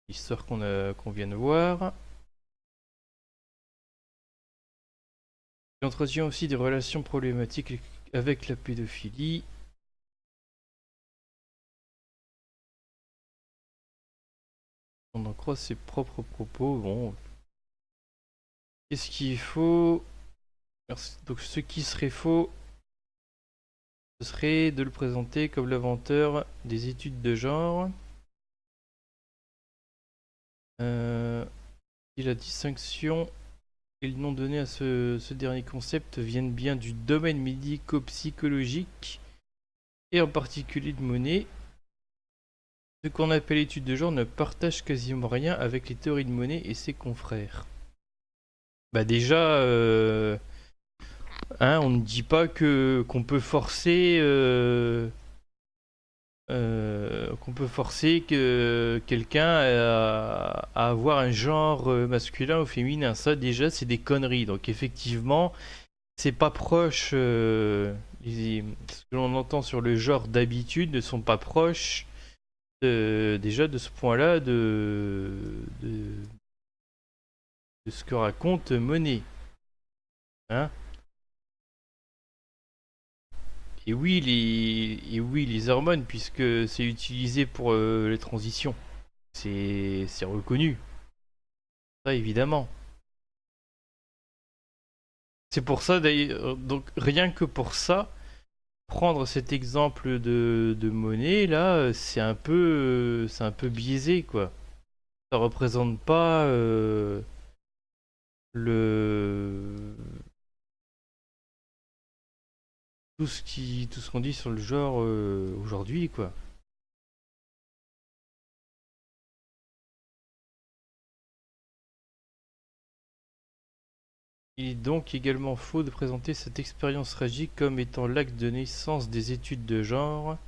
L'histoire qu'on vient de voir. Il entretient aussi des relations problématiques avec la pédophilie. On en croit ses propres propos. Bon. Qu'est-ce qu'il faut? Donc ce qui serait faux, ce serait de le présenter comme l'inventeur des études de genre. Et la distinction et le nom donné à ce dernier concept viennent bien du domaine médico-psychologique et en particulier de Monet. Ce qu'on appelle études de genre ne partage quasiment rien avec les théories de Monet et ses confrères. Bah déjà, hein, on ne dit pas qu'on peut forcer quelqu'un à avoir un genre masculin ou féminin. Ça déjà c'est des conneries. Donc effectivement c'est pas proche. Ce que l'on entend sur le genre d'habitude ne sont pas proches déjà de ce point-là de ce que raconte Monet. Hein? Et oui, les hormones, puisque c'est utilisé pour les transitions. C'est reconnu. Ça, évidemment. C'est pour ça, d'ailleurs, donc rien que pour ça, prendre cet exemple de Monet, là, c'est un peu biaisé, quoi. Ça représente pas tout ce qu'on dit sur le genre aujourd'hui, quoi. Il est donc également faux de présenter cette expérience tragique comme étant l'acte de naissance des études de genre.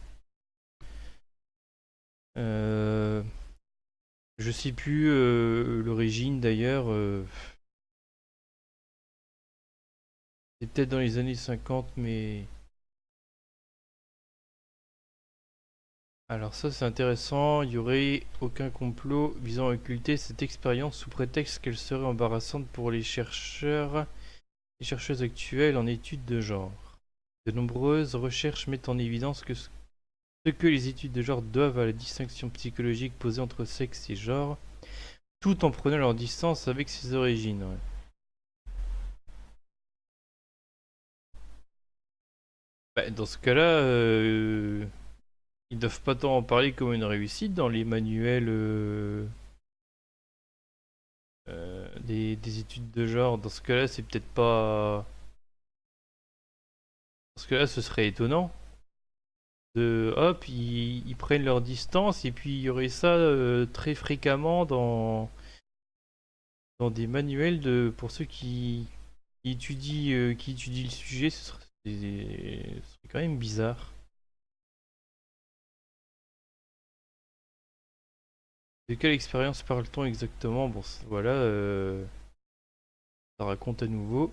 Je sais plus l'origine d'ailleurs. C'est peut-être dans les années 50, mais... Alors ça c'est intéressant, il n'y aurait aucun complot visant à occulter cette expérience sous prétexte qu'elle serait embarrassante pour les chercheurs et chercheuses actuelles en études de genre. De nombreuses recherches mettent en évidence que ce que les études de genre doivent à la distinction psychologique posée entre sexe et genre, tout en prenant leur distance avec ses origines. Ouais. Bah, dans ce cas-là, ils doivent pas tant en parler comme une réussite dans les manuels des études de genre. Dans ce cas-là, c'est peut-être pas... Dans ce cas-là, ce serait étonnant. Hop, ils prennent leur distance et puis il y aurait ça très fréquemment dans des manuels pour ceux qui étudient le sujet. Ce serait quand même bizarre. De quelle expérience parle-t-on exactement? Bon, voilà, ça raconte à nouveau.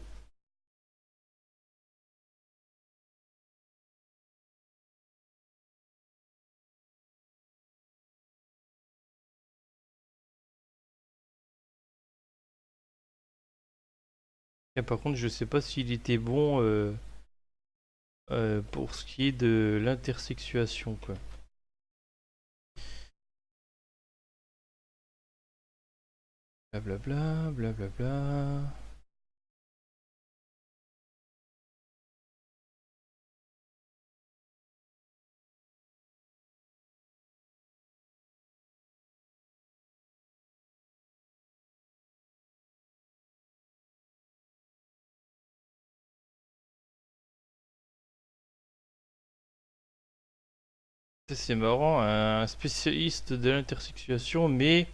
Et par contre, je sais pas s'il était bon pour ce qui est de l'intersexuation, quoi. Blablabla, blablabla. Ça, c'est marrant, un spécialiste de l'intersexuation, mais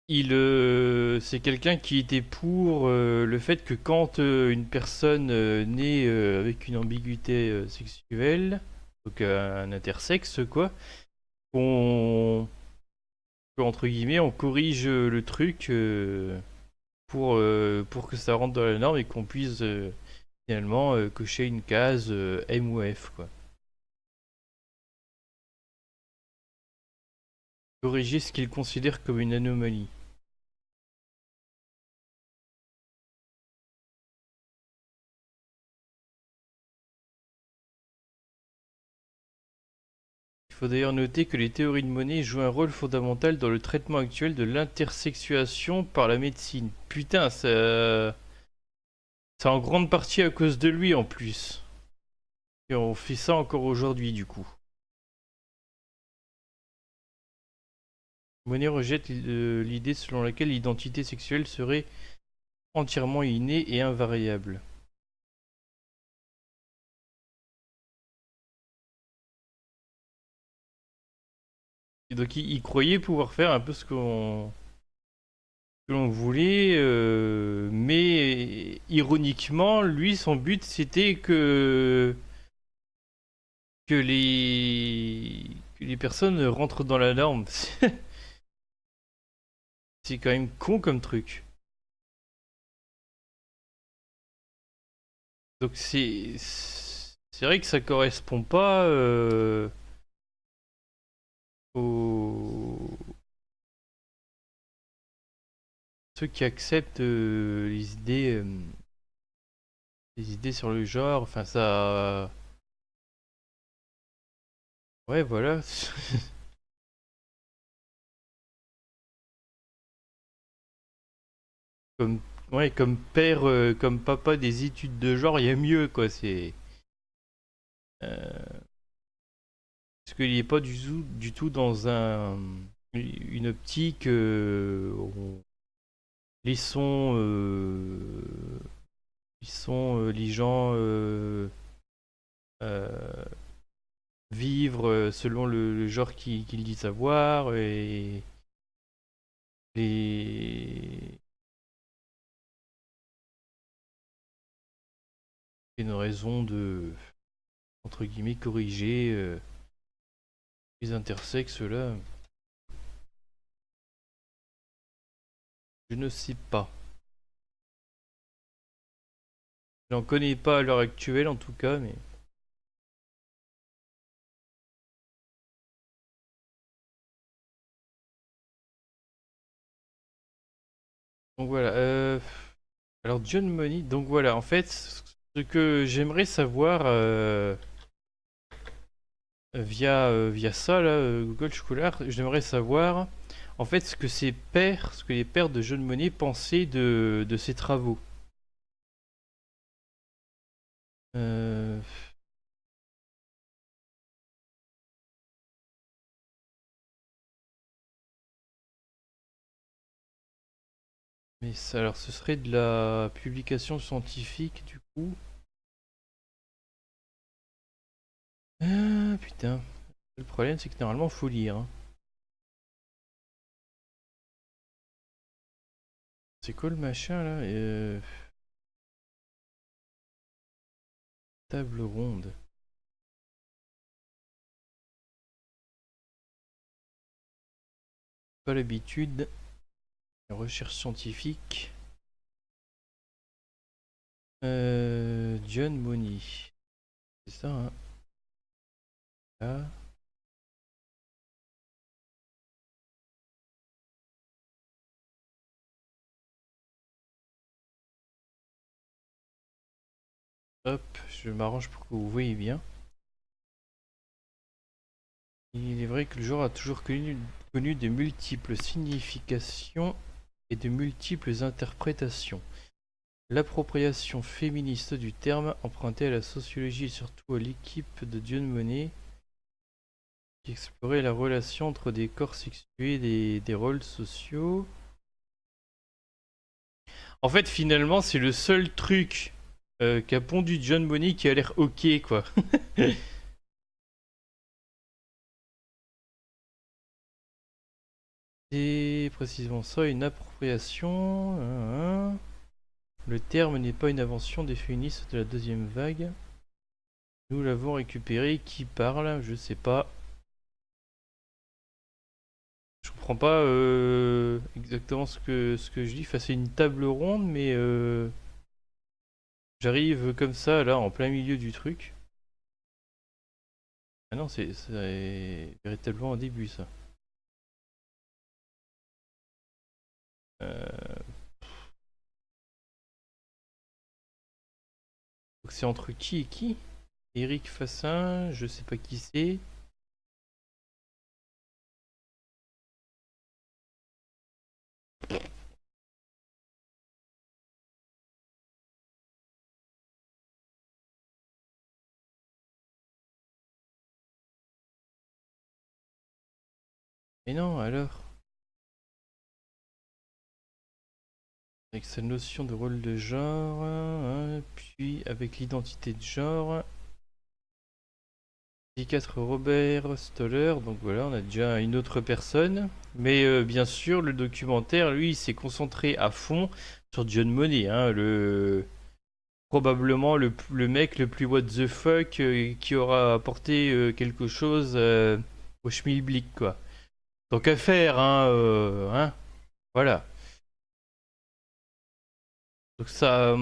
c'est quelqu'un qui était pour le fait que quand une personne naît avec une ambiguïté sexuelle, donc un intersexe, quoi, qu'on, entre guillemets, on corrige le truc pour que ça rentre dans la norme et qu'on puisse finalement cocher une case M ou F, quoi. Corriger ce qu'il considère comme une anomalie. Il faut d'ailleurs noter que les théories de Monet jouent un rôle fondamental dans le traitement actuel de l'intersexuation par la médecine. Putain, c'est en grande partie à cause de lui en plus. Et on fait ça encore aujourd'hui du coup. Monet rejette l'idée selon laquelle l'identité sexuelle serait entièrement innée et invariable. Et donc il croyait pouvoir faire un peu ce que l'on voulait, mais ironiquement, lui, son but c'était que les personnes rentrent dans la norme. C'est quand même con comme truc. Donc c'est vrai que ça correspond pas aux ceux qui acceptent les idées sur le genre. Enfin ça, ouais voilà. Comme ouais comme père, comme papa des études de genre, il y a mieux quoi. C'est parce qu'il est pas du tout dans une optique laissons les gens euh, vivre selon le genre qu'ils disent avoir et les une raison de entre guillemets corriger les intersexes là. Je ne sais pas. J'en connais pas à l'heure actuelle en tout cas, mais... Donc voilà, alors John Money, donc voilà, en fait, ce que j'aimerais savoir via ça, là, Google Scholar, j'aimerais savoir, en fait, ce que les pères de John Money pensaient de ses travaux. Euh, Mais ça, alors, ce serait de la publication scientifique, du coup. Ah, putain. Le problème, c'est que normalement, faut lire, hein. C'est quoi le machin, là? Table ronde. Pas l'habitude. Recherche scientifique. John Money. C'est ça, hein. Là. Hop, je m'arrange pour que vous voyez bien. Il est vrai que le genre a toujours connu de multiples significations et de multiples interprétations. L'appropriation féministe du terme, empruntée à la sociologie et surtout à l'équipe de John Money, qui explorait la relation entre des corps sexués et des rôles sociaux. En fait, finalement, c'est le seul truc qu'a pondu John Money qui a l'air ok, quoi. C'est précisément ça, une appropriation. Le terme n'est pas une invention des féministes de la deuxième vague. Nous l'avons récupéré. Qui parle? Je sais pas. Je comprends pas exactement ce que je dis. Enfin, c'est une table ronde, mais j'arrive comme ça, là, en plein milieu du truc. Ah non, c'est véritablement un début, ça. Donc c'est entre qui et qui? Eric Fassin, je sais pas qui c'est. Mais non, alors. Avec sa notion de rôle de genre, hein, puis avec l'identité de genre. Psychiatre Robert Stoller, donc voilà, on a déjà une autre personne. Mais bien sûr, le documentaire, lui, il s'est concentré à fond sur John Money, hein, probablement le mec le plus what the fuck qui aura apporté quelque chose au schmilblick, quoi. Donc à faire, hein, voilà. Donc ça,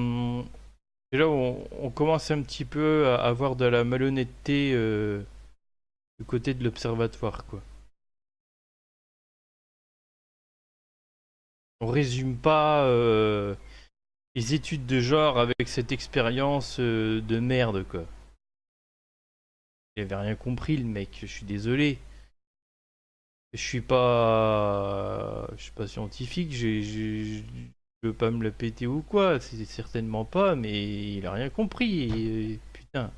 c'est là où on commence un petit peu à avoir de la malhonnêteté du côté de l'observatoire, quoi. On résume pas les études de genre avec cette expérience de merde, quoi. Il avait rien compris, le mec, je suis désolé. Je suis pas scientifique, je veux pas me la péter ou quoi, c'est certainement pas, mais il a rien compris, putain.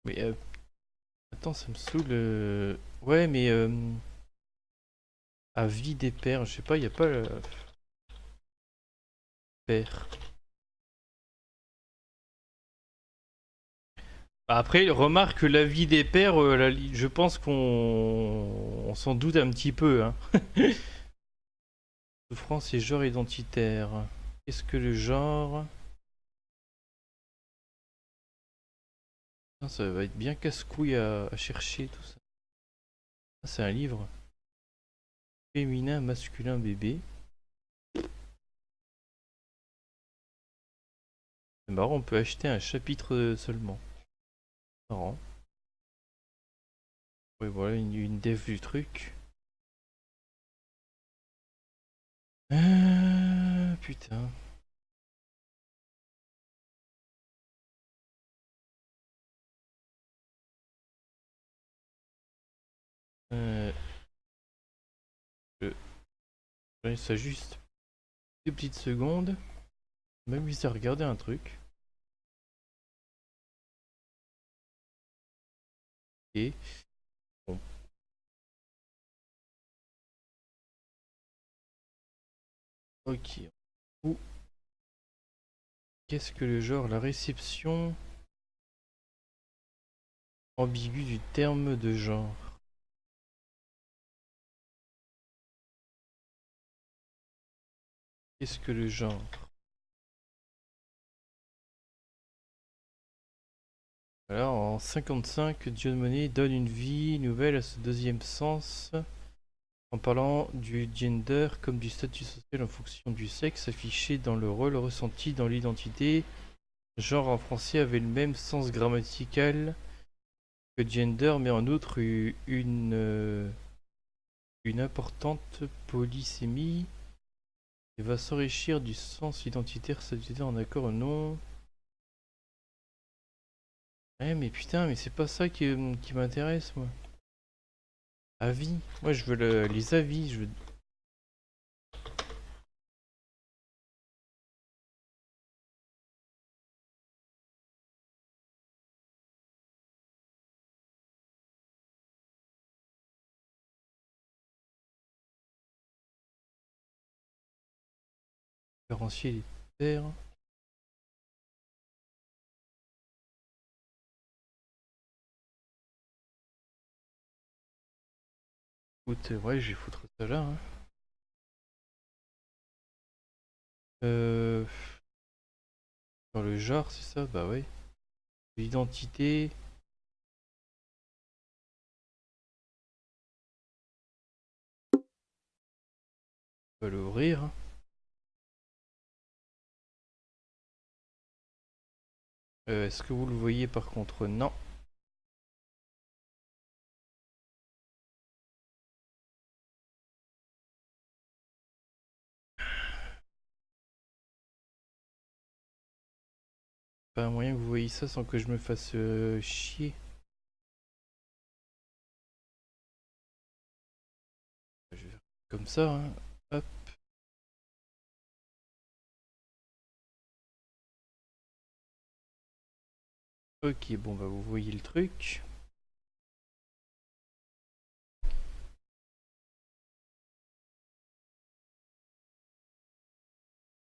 Mais attends, ça me saoule. Ouais, mais avis des pères, je sais pas, y a pas le père. Après, remarque que l'avis des pères, je pense qu'on s'en doute un petit peu, hein. Souffrance et genre identitaire. Qu'est-ce que le genre? Ah, ça va être bien casse-couille à chercher tout ça. Ah, c'est un livre. Féminin, masculin, bébé. C'est marrant, on peut acheter un chapitre seulement. Marrant. Oui, voilà, une dev du truc. Putain. Je ça juste 2 petites secondes. Même m'amuser à regarder un truc. Et bon. Ok. Qu'est-ce que le genre, la réception ambiguë du terme de genre? Qu'est-ce que le genre? Alors en 55, John Money donne une vie nouvelle à ce deuxième sens en parlant du gender comme du statut social en fonction du sexe affiché dans le rôle ressenti dans l'identité. Genre en français avait le même sens grammatical que gender mais en outre une importante polysémie et va s'enrichir du sens identitaire statutaire en accord ou non. Ouais mais putain mais c'est pas ça qui m'intéresse moi. Avis. Moi je veux les avis, je veux... Différencier les terres. Écoute, ouais, je vais foutre ça là. Hein. Dans le genre, c'est ça? Bah ouais. L'identité. On va l'ouvrir. Hein. Est-ce que vous le voyez par contre? Non. Pas un moyen que vous voyez ça sans que je me fasse chier. Je vais faire comme ça, hein. Hop. Ok, bon bah vous voyez le truc.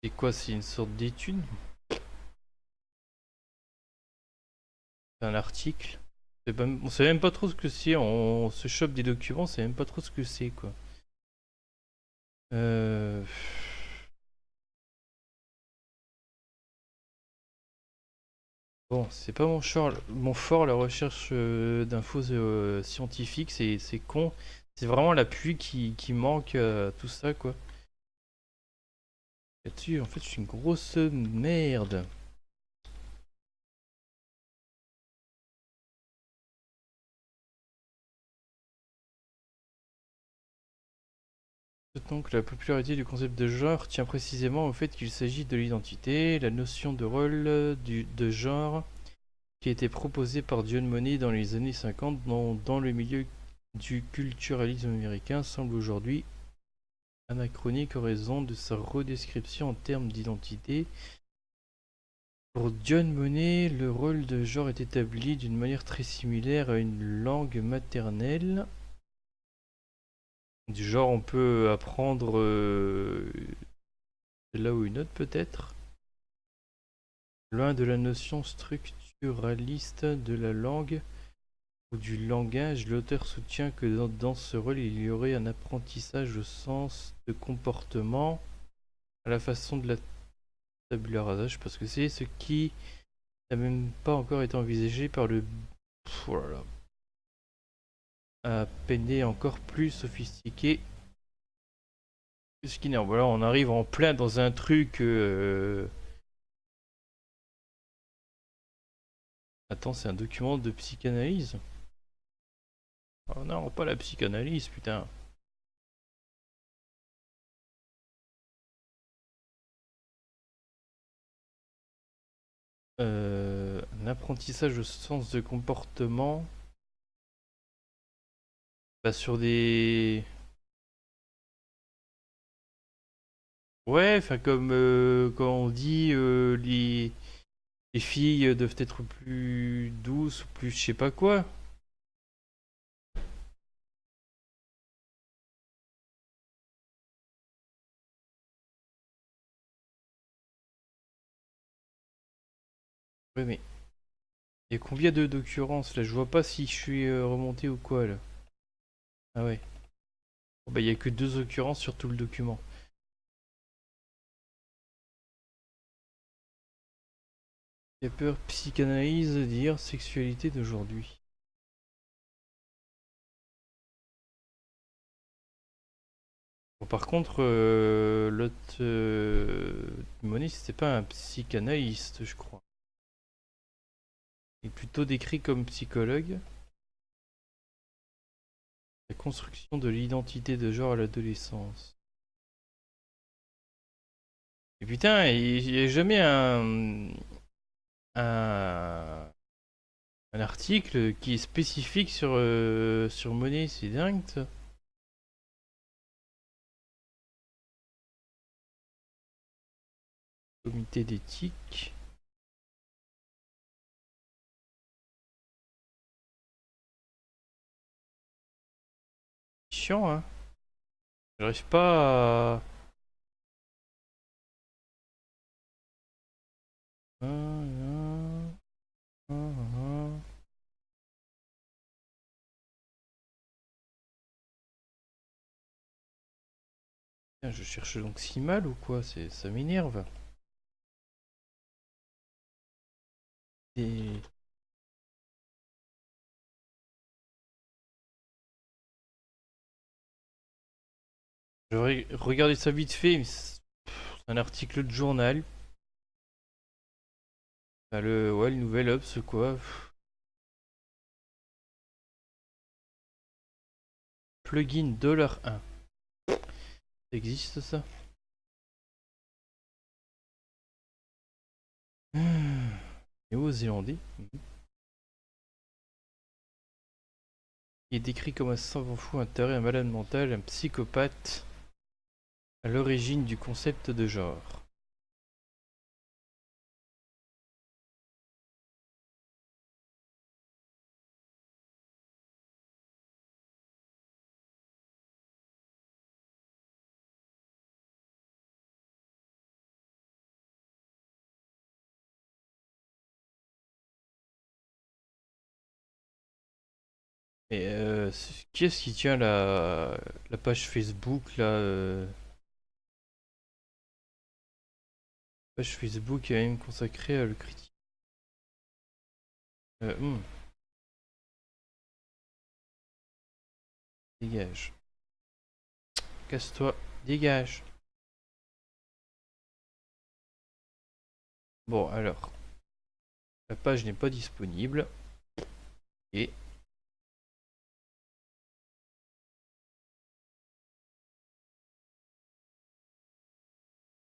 C'est quoi? C'est une sorte d'étude? C'est un article? On sait même pas trop ce que c'est, on se chope des documents, on sait même pas trop ce que c'est quoi. Bon, c'est pas mon fort la recherche d'infos scientifiques, c'est con. C'est vraiment l'appui qui manque à tout ça quoi. Là-dessus, en fait, je suis une grosse merde. Donc la popularité du concept de genre tient précisément au fait qu'il s'agit de l'identité, la notion de rôle de genre qui a été proposée par John Money dans les années 50 dans le milieu du culturalisme américain semble aujourd'hui anachronique en raison de sa redescription en termes d'identité. Pour John Money, le rôle de genre est établi d'une manière très similaire à une langue maternelle. Du genre, on peut apprendre là ou une autre peut-être. Loin de la notion structuraliste de la langue ou du langage, l'auteur soutient que dans ce rôle, il y aurait un apprentissage au sens de comportement à la façon de la tabula rasa, je sais pas ce que c'est, ce qui n'a même pas encore été envisagé par le... Oh là là. À peine encore plus sophistiqué que Skinner. Voilà, on arrive en plein dans un truc Attends, c'est un document de psychanalyse? Oh non, pas la psychanalyse, putain. Un apprentissage au sens de comportement. Bah sur des... Ouais, enfin comme quand on dit les filles doivent être plus douces ou plus je sais pas quoi. Ouais mais il y a combien d'occurrences là? Je vois pas si je suis remonté ou quoi là. Ah ouais. Bon, bah il y a que 2 occurrences sur tout le document. Il y a peur psychanalyse dire sexualité d'aujourd'hui. Bon, par contre, l'autre Monet, c'était pas un psychanalyste, je crois. Il est plutôt décrit comme psychologue. La construction de l'identité de genre à l'adolescence. Et putain, il n'y a jamais un article qui est spécifique sur Monet, c'est dingue ça. Comité d'éthique. Chiant, hein. J'arrive pas à... Putain, je cherche donc si mal ou quoi? Ça m'énerve. Et... J'aurais regardé ça vite fait, mais c'est un article de journal. Ah, ouais, le Nouvel Obs, quoi. Plugin $1. Ça existe ça? Néo-zélandais. Il est décrit comme un savant fou, un taré, un malade mental, un psychopathe, à l'origine du concept de genre. Et qui est-ce qui tient la page Facebook là Page Facebook est même consacrée à le critique. Dégage. Casse-toi. Dégage. Bon alors. La page n'est pas disponible. Et...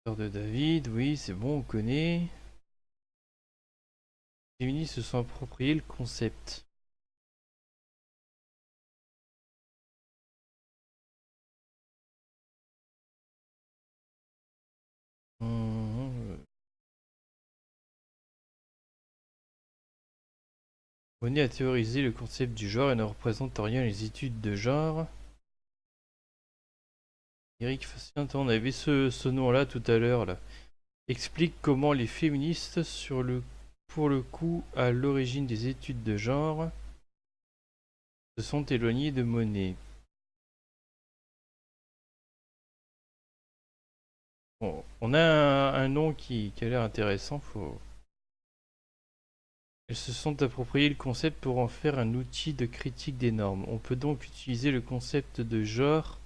de David, oui, c'est bon, on connaît. Les féministes se sont appropriés le concept. Monet a théorisé le concept du genre et ne représente en rien les études de genre. Eric Facien, on avait ce nom-là tout à l'heure là. Explique comment les féministes, pour le coup, à l'origine des études de genre, se sont éloignés de Monet. Bon, on a un nom qui a l'air intéressant. Elles se sont approprié le concept pour en faire un outil de critique des normes. On peut donc utiliser le concept de genre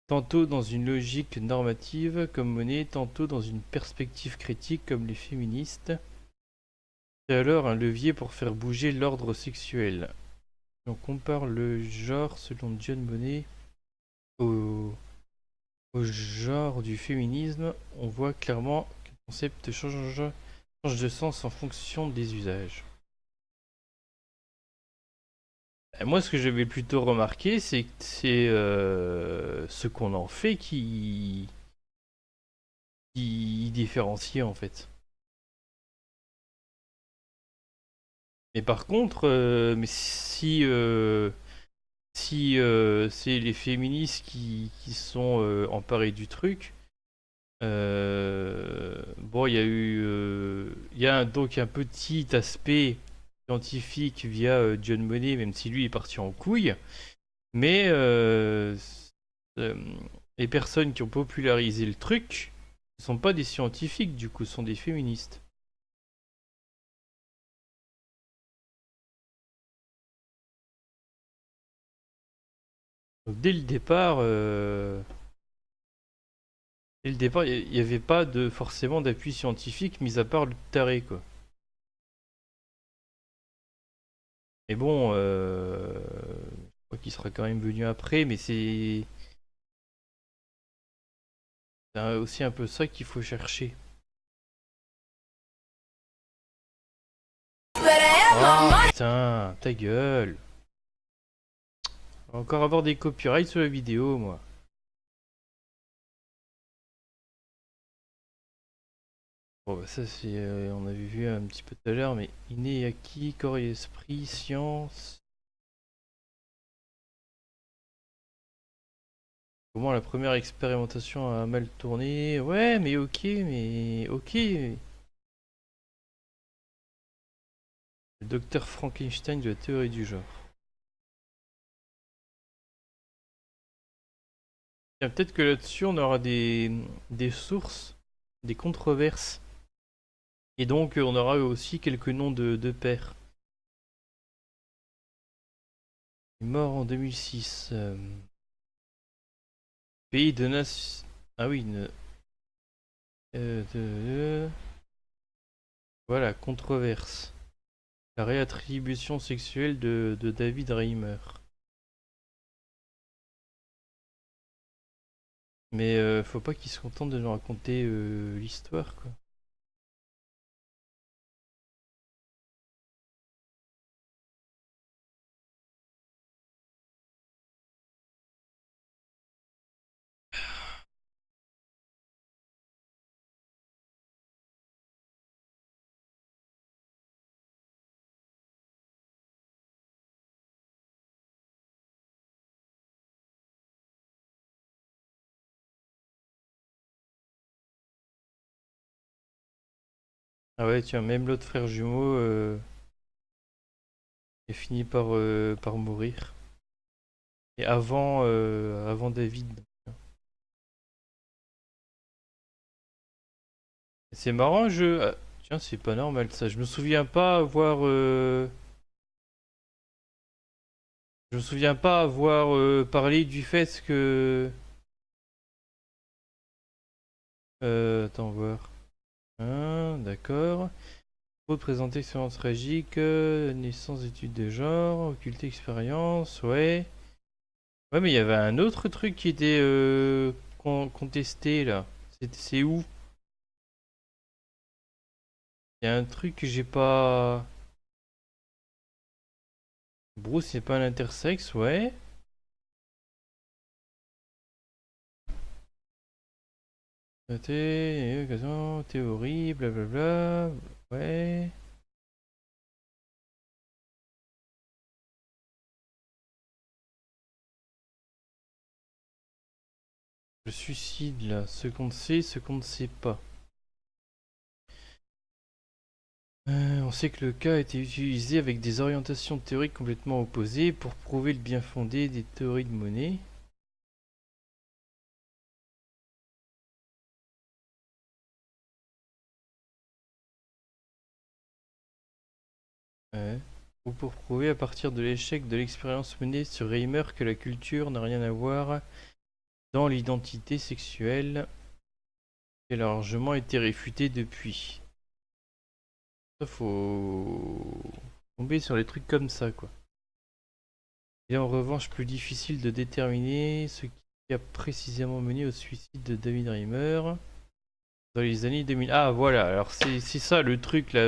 tantôt dans une logique normative comme Monet, tantôt dans une perspective critique comme les féministes. C'est alors un levier pour faire bouger l'ordre sexuel. Si on compare le genre selon John Monnet au genre du féminisme, on voit clairement que le concept change de sens en fonction des usages. Et moi, ce que j'avais plutôt remarqué, c'est que c'est ce qu'on en fait qui différencie en fait. Mais par contre, mais si c'est les féministes qui sont emparés du truc, bon, il y a donc un petit aspect scientifique via John Monnet, même si lui est parti en couille, mais les personnes qui ont popularisé le truc ne sont pas des scientifiques, du coup, ce sont des féministes. Donc, dès le départ, il n'y avait pas forcément d'appui scientifique, mis à part le taré, quoi. Mais bon, je crois qu'il sera quand même venu après, mais c'est aussi un peu ça qu'il faut chercher. Oh, putain, ta gueule. On va encore avoir des copyrights sur la vidéo, moi. Bon, bah ça c'est, on avait vu un petit peu tout à l'heure, mais inné acquis, corps et esprit, science. Comment la première expérimentation a mal tourné? Ouais, mais ok, mais ok. Le docteur Frankenstein de la théorie du genre. Tiens, peut-être que là-dessus on aura des sources, des controverses. Et donc on aura aussi quelques noms de pères. Il est mort en 2006. Pays de nation... Ah oui, voilà, controverse. La réattribution sexuelle de David Reimer. Mais faut pas qu'il se contente de nous raconter l'histoire, quoi. Ah ouais, tiens, même l'autre frère jumeau est fini par mourir. Et avant David. C'est marrant, tiens, c'est pas normal ça. Je me souviens pas avoir... Je me souviens pas avoir parlé du fait que... attends, voir. Hein, d'accord. Faut présenter expérience tragique, naissance, études de genre, occulter expérience, ouais. Ouais, mais il y avait un autre truc qui était contesté là. C'est où? Il y a un truc que j'ai pas... Bruce, c'est pas un intersexe, ouais. Théorie, blablabla, ouais. Le suicide là, ce qu'on sait, ce qu'on ne sait pas. On sait que le cas a été utilisé avec des orientations théoriques complètement opposées pour prouver le bien fondé des théories de Monnet. Ouais. Ou pour prouver à partir de l'échec de l'expérience menée sur Reimer que la culture n'a rien à voir dans l'identité sexuelle, qui a largement été réfutée depuis. Ça, faut tomber sur les trucs comme ça, quoi. Il est en revanche plus difficile de déterminer ce qui a précisément mené au suicide de David Reimer dans les années 2000. Ah voilà, alors c'est ça le truc là.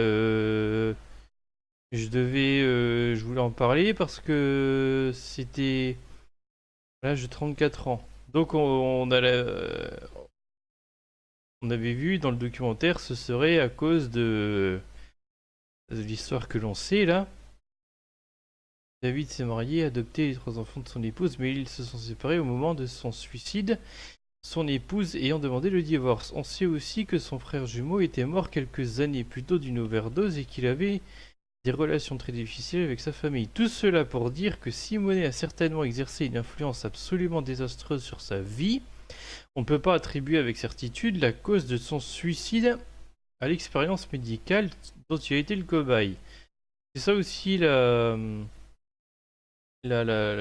Je voulais en parler parce que c'était l'âge de 34 ans. Donc on avait vu dans le documentaire, ce serait à cause de l'histoire que l'on sait là. David s'est marié, adopté les 3 enfants de son épouse, mais ils se sont séparés au moment de son suicide, son épouse ayant demandé le divorce. On sait aussi que son frère jumeau était mort quelques années plus tôt d'une overdose et qu'il avait des relations très difficiles avec sa famille. Tout cela pour dire que si Monet a certainement exercé une influence absolument désastreuse sur sa vie, on ne peut pas attribuer avec certitude la cause de son suicide à l'expérience médicale dont il a été le cobaye. C'est ça aussi la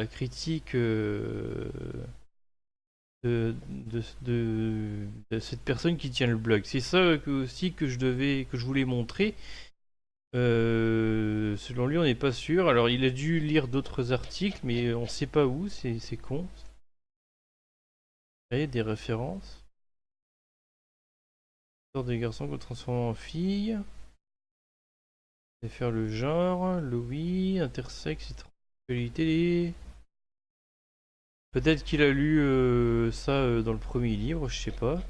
critique de cette personne qui tient le blog. C'est ça aussi que je voulais montrer. Selon lui, on n'est pas sûr. Alors, il a dû lire d'autres articles, mais on sait pas où. C'est con. Il y a des références. L'histoire des garçons qu'on transforme en filles. Et faire le genre, Louis, intersexe et transsexualité. Peut-être qu'il a lu ça dans le premier livre, je sais pas.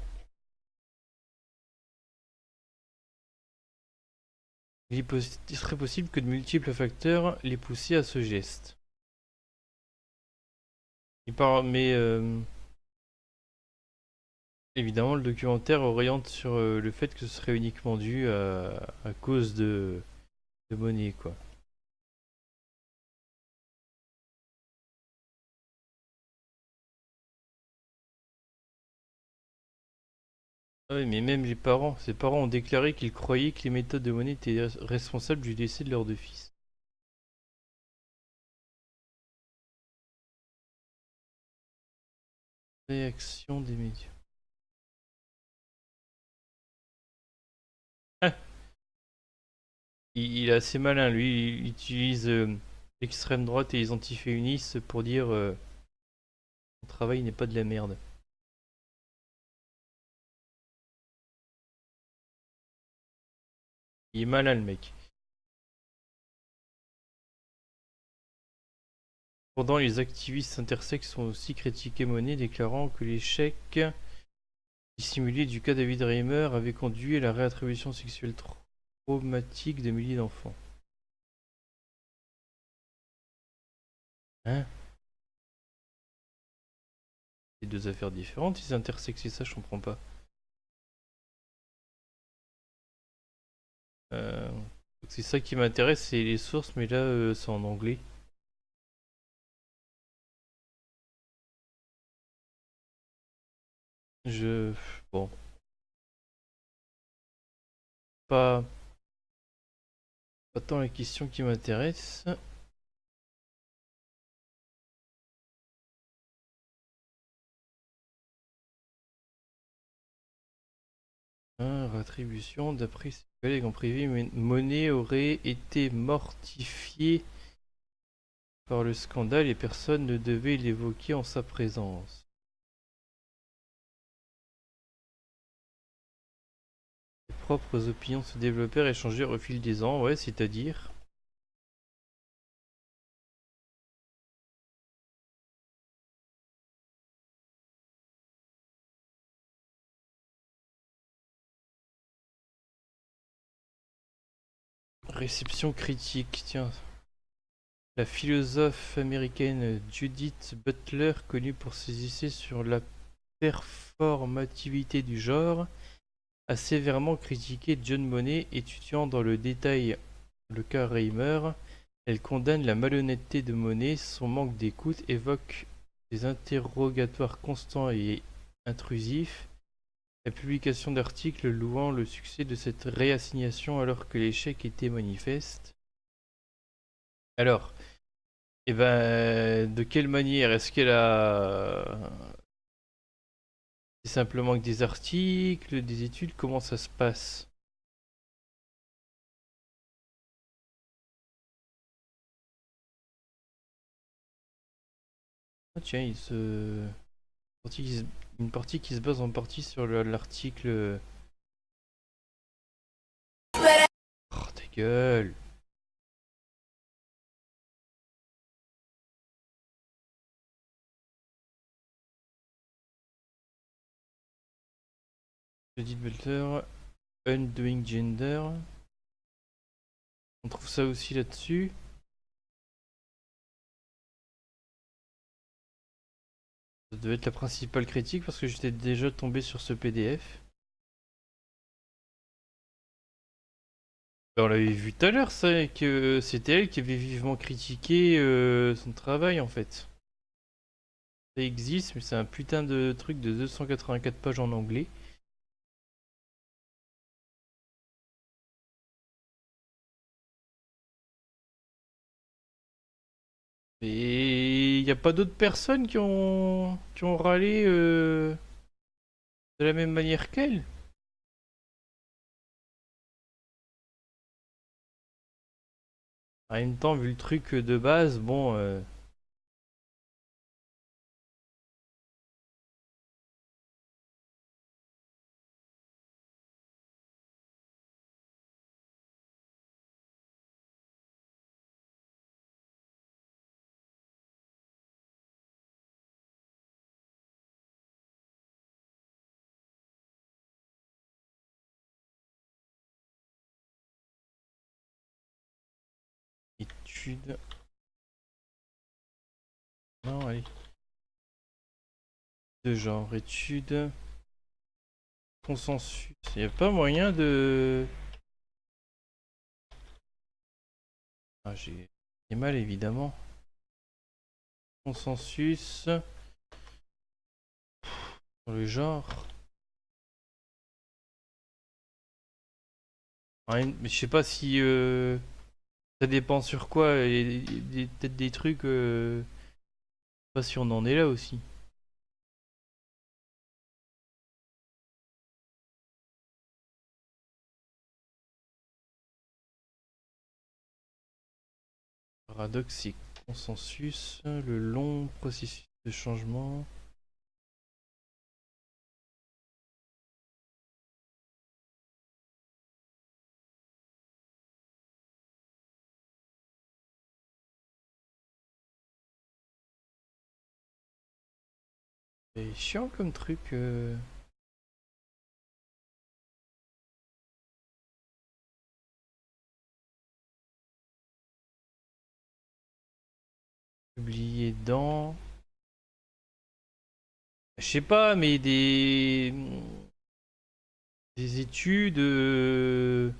Il serait possible que de multiples facteurs l'aient poussé à ce geste. Mais évidemment, le documentaire oriente sur le fait que ce serait uniquement dû à cause de Monet, quoi. Ah oui, mais même ses parents ont déclaré qu'ils croyaient que les méthodes de Monet étaient responsables du décès de leurs 2 fils. Réaction des médias. Ah, il est assez malin, lui. Il utilise l'extrême droite et les antiféministes pour dire son travail n'est pas de la merde. Il est malin, le mec. Cependant, les activistes intersexes ont aussi critiqué Monet, déclarant que l'échec dissimulé du cas David Reimer avait conduit à la réattribution sexuelle traumatique de milliers d'enfants. Hein? C'est 2 affaires différentes, les intersexes et ça, je comprends pas. C'est ça qui m'intéresse, c'est les sources, mais là, c'est en anglais. Bon. Pas tant la question qui m'intéresse. Rétribution, d'après ses collègues en privé, Monet aurait été mortifié par le scandale et personne ne devait l'évoquer en sa présence. Ses propres opinions se développèrent et changèrent au fil des ans, ouais, c'est-à-dire... Réception critique, tiens. La philosophe américaine Judith Butler, connue pour ses essais sur la performativité du genre, a sévèrement critiqué John Monet, étudiant dans le détail le cas Reimer. Elle condamne la malhonnêteté de Monet, son manque d'écoute, évoque des interrogatoires constants et intrusifs, la publication d'articles louant le succès de cette réassignation alors que l'échec était manifeste. Alors, de quelle manière? Est-ce qu'elle a... C'est simplement que des articles, des études, comment ça se passe? Ah tiens, une partie qui se base en partie sur l'article... Oh ta gueule. Judith Butler, Undoing Gender. On trouve ça aussi là-dessus. Ça devait être la principale critique parce que j'étais déjà tombé sur ce PDF. On l'avait vu tout à l'heure, ça, que c'était elle qui avait vivement critiqué son travail en fait. Ça existe, mais c'est un putain de truc de 284 pages en anglais. Et il n'y a pas d'autres personnes qui ont râlé de la même manière qu'elle. En même temps, vu le truc de base, bon... études... Non, allez. De genre, études... Consensus. Il n'y a pas moyen de... Ah, j'ai mal évidemment. Consensus... Sur le genre... Mais je sais pas si... Ça dépend sur quoi. Il y a peut-être des trucs... Je sais pas si on en est là aussi. Paradoxe et consensus, le long processus de changement. C'est chiant comme truc. Publié dans... Je sais pas, mais des études, des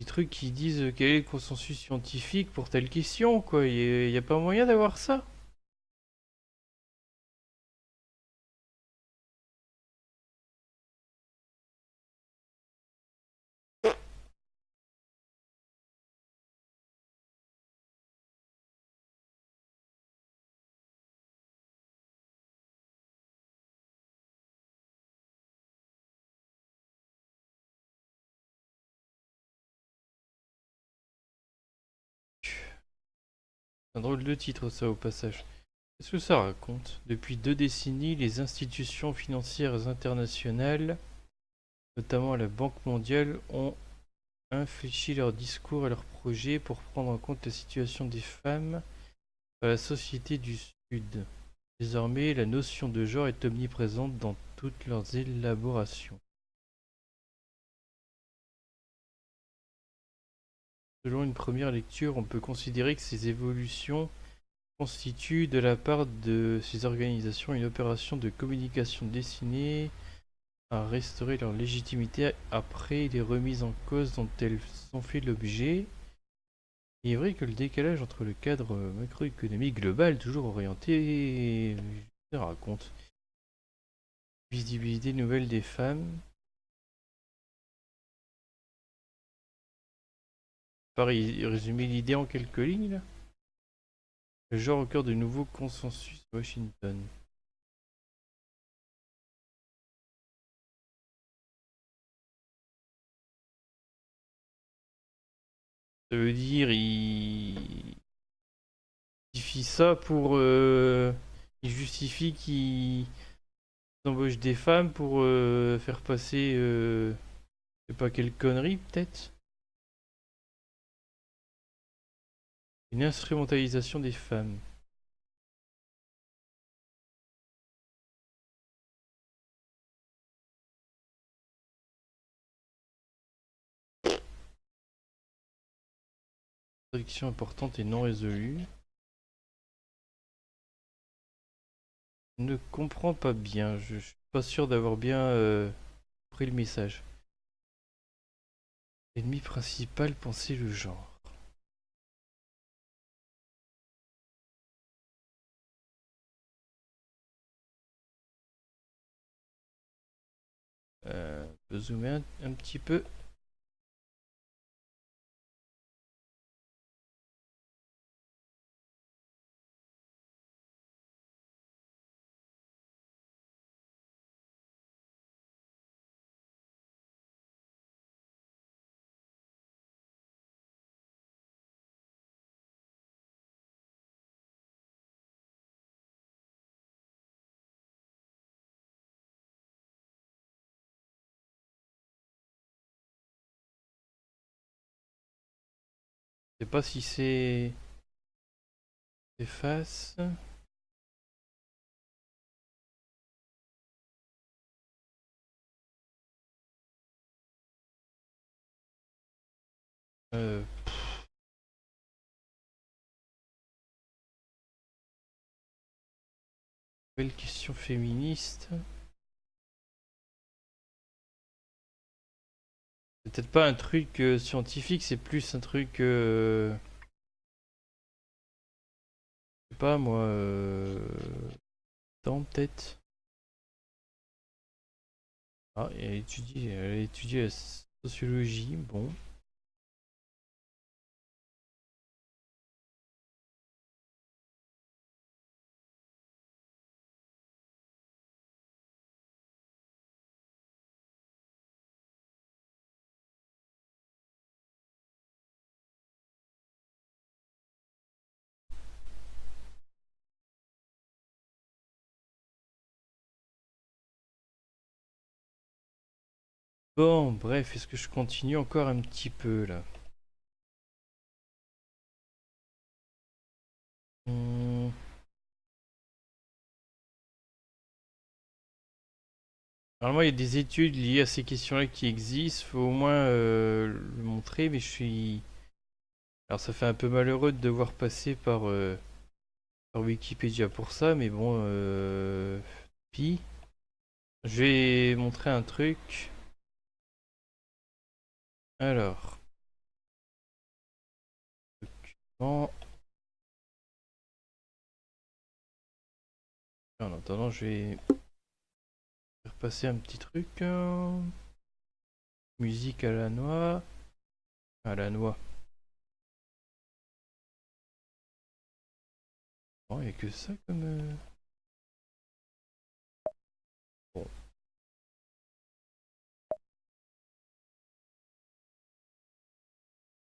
trucs qui disent quel est le consensus scientifique pour telle question, quoi. Y a pas moyen d'avoir ça? C'est un drôle de titre, ça, au passage. Qu'est-ce que ça raconte? Depuis 2 décennies, les institutions financières internationales, notamment la Banque mondiale, ont infléchi leur discours et leurs projets pour prendre en compte la situation des femmes dans la société du Sud. Désormais, la notion de genre est omniprésente dans toutes leurs élaborations. Selon une première lecture, on peut considérer que ces évolutions constituent de la part de ces organisations une opération de communication destinée à restaurer leur légitimité après les remises en cause dont elles ont fait l'objet. Il est vrai que le décalage entre le cadre macroéconomique global, toujours orienté, je raconte, visibilité nouvelle des femmes, pareil, résumer l'idée en quelques lignes là. Le genre au cœur de nouveaux consensus à Washington. Ça veut dire il fit ça pour qui justifie qu'ils embauchent des femmes pour faire passer, je sais pas quelle connerie peut-être. Une instrumentalisation des femmes. Traduction importante et non résolue. Je ne comprends pas bien, je suis pas sûr d'avoir bien pris le message. L'ennemi principal, pensez le genre. On peut zoomer un petit peu. Je sais pas si c'est efface. Belle question féministe. C'est peut-être pas un truc scientifique, c'est plus un truc, je sais pas moi, dans peut-être. Ah, elle a étudié la sociologie, bon. Bon, bref, est-ce que je continue encore un petit peu là? Normalement, il y a des études liées à ces questions-là qui existent, faut au moins le montrer, mais je suis... Alors ça fait un peu malheureux de devoir passer par Wikipédia pour ça, mais bon, puis je vais montrer un truc. Alors, document. En attendant, je vais faire passer un petit truc. Musique à la noix. À la noix. Bon, il n'y a que ça comme... Bon.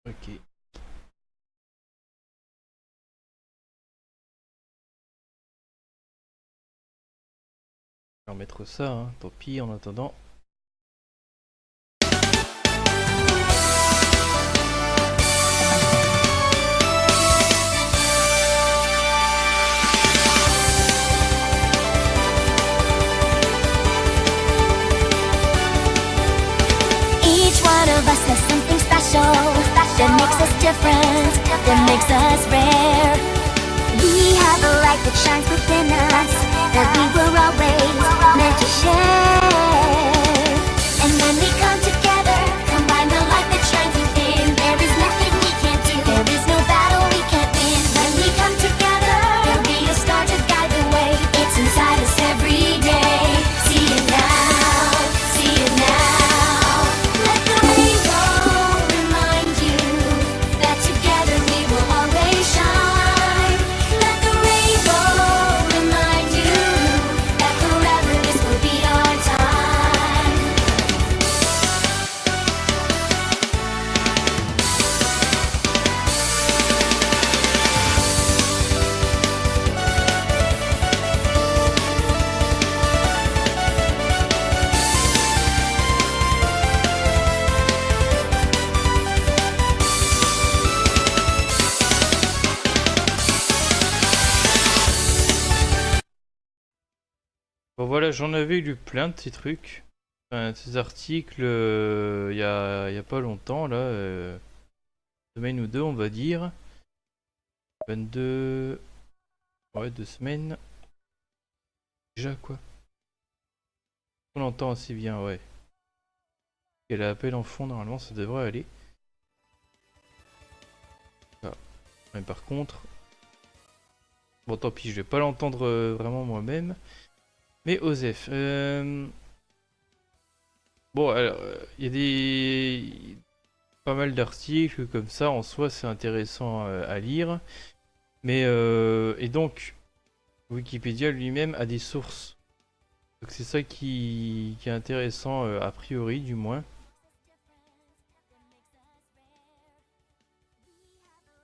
Ok. Je vais remettre ça, hein. Tant pis en attendant. Each one of us has something special that makes us different, that makes us rare. We have a light that shines within us that we were always meant to share. And when we come together, combine the light that shines within, there is nothing we can't do, there is no battle we can't win. When we come together, there'll be a star to guide the way. It's inside us every day. See it now, see it now. Let the rainbow remind you that together we will always shine. Let the rainbow remind you that forever this will be our voilà, j'en avais lu plein de ces trucs, enfin, de ces articles y a pas longtemps là, semaine ou deux on va dire. 22... Ouais, 2 semaines. Déjà quoi. On entend assez bien, ouais. Elle a appel en fond, normalement ça devrait aller. Ah. Mais par contre... Bon tant pis, je vais pas l'entendre vraiment moi-même. Mais Osef, bon alors, il y a des... pas mal d'articles comme ça, en soi c'est intéressant à lire. Mais, et donc, Wikipédia lui-même a des sources. Donc c'est ça qui est intéressant, a priori du moins.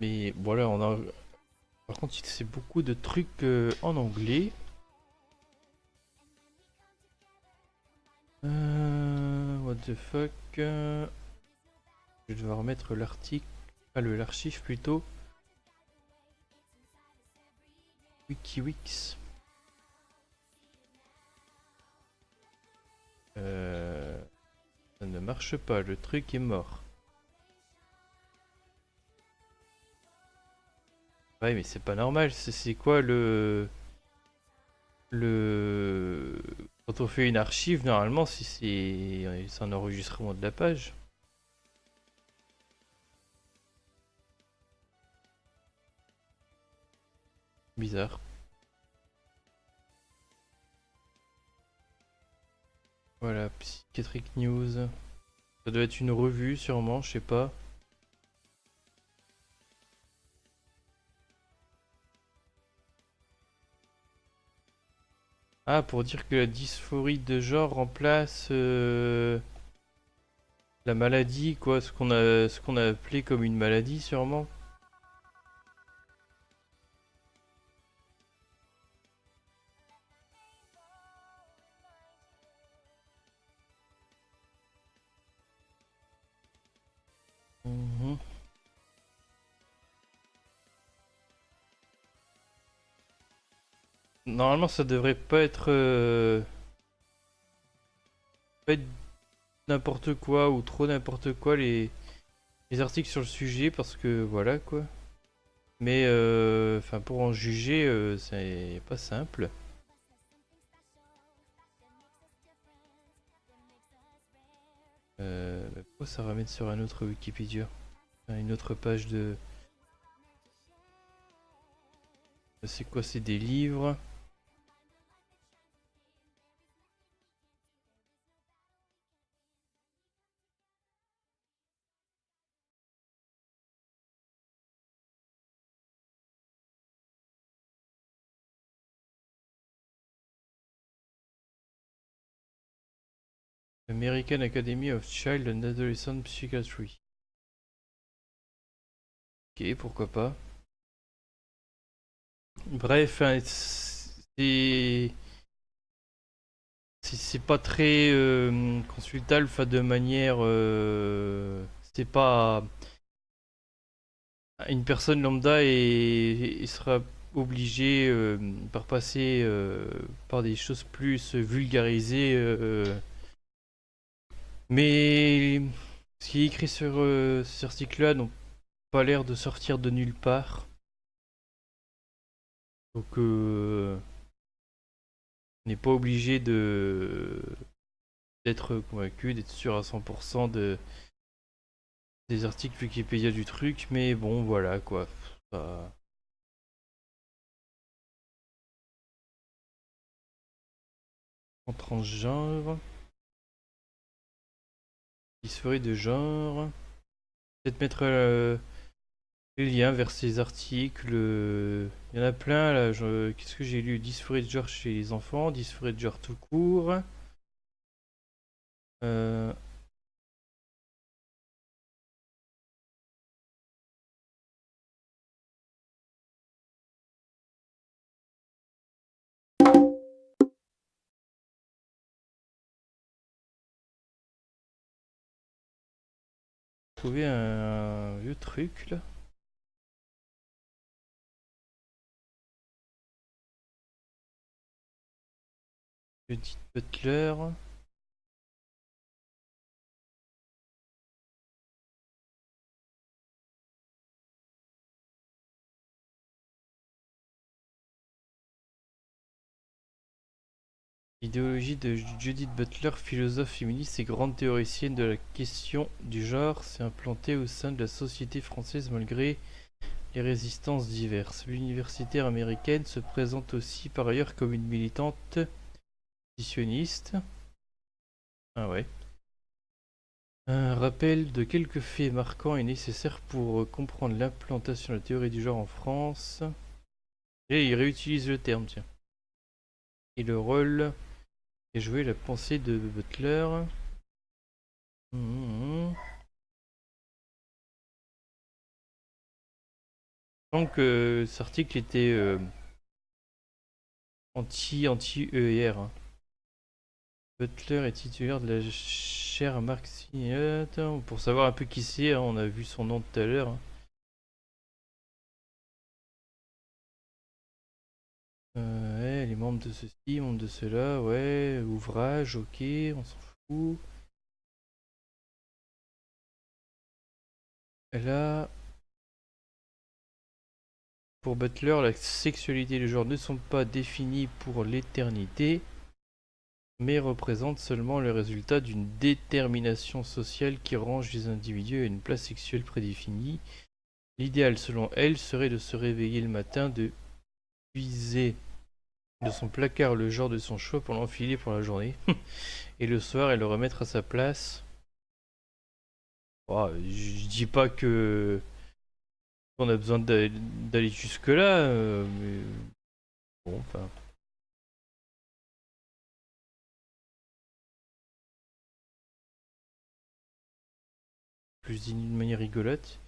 Mais voilà, on a... Par contre, c'est beaucoup de trucs en anglais. What the fuck. Je vais devoir remettre l'article... Ah, l'archive plutôt. WikiWix. Ça ne marche pas, le truc est mort. Ouais, mais c'est pas normal, c'est quoi le... Quand on fait une archive, normalement, si c'est un enregistrement de la page. Bizarre. Voilà, Psychiatric News. Ça doit être une revue, sûrement, je sais pas. Ah, pour dire que la dysphorie de genre remplace la maladie, quoi, ce qu'on a appelé comme une maladie, sûrement. Mhm. Normalement, ça devrait pas être n'importe quoi ou trop n'importe quoi les articles sur le sujet parce que voilà quoi. Mais enfin pour en juger, c'est pas simple. Pourquoi ça ramène sur un autre Wikipédia? Enfin, une autre page de... C'est quoi? C'est des livres. American Academy of Child and Adolescent Psychiatry. Ok, pourquoi pas. Bref, hein, c'est pas très consultable, enfin, de manière... c'est pas... Une personne lambda et sera obligée par passer par des choses plus vulgarisées. Mais ce qui est écrit sur cet article-là n'ont pas l'air de sortir de nulle part. Donc on n'est pas obligé d'être convaincu, d'être sûr à 100% des articles Wikipédia du truc, mais bon voilà quoi. En transgenre. Dysphorie de genre. Peut-être mettre les liens vers ces articles. Il y en a plein là. Qu'est-ce que j'ai lu? Dysphorie de genre chez les enfants, dysphorie de genre tout court. Euh... Trouver un vieux truc là. Judith Butler. L'idéologie de Judith Butler, philosophe féministe et grande théoricienne de la question du genre, s'est implantée au sein de la société française malgré les résistances diverses. L'universitaire américaine se présente aussi par ailleurs comme une militante positionniste. Ah ouais. Un rappel de quelques faits marquants est nécessaire pour comprendre l'implantation de la théorie du genre en France. Et il réutilise le terme, tiens. Et le rôle et joué la pensée de Butler. Donc cet article était anti-EIR. Butler est titulaire de la chaire marxiste. Pour savoir un peu qui c'est, on a vu son nom tout à l'heure. Ouais, les membres de ceci, membres de cela, ouais, ouvrage, ok, on s'en fout. Là, pour Butler, la sexualité et le genre ne sont pas définis pour l'éternité, mais représentent seulement le résultat d'une détermination sociale qui range les individus à une place sexuelle prédéfinie. L'idéal, selon elle, serait de se réveiller le matin, de puiser de son placard le genre de son choix pour l'enfiler pour la journée, et le soir, et le remettre à sa place. Oh, je dis pas que on a besoin d'aller jusque là, mais bon, enfin. Plus dit d'une manière rigolote.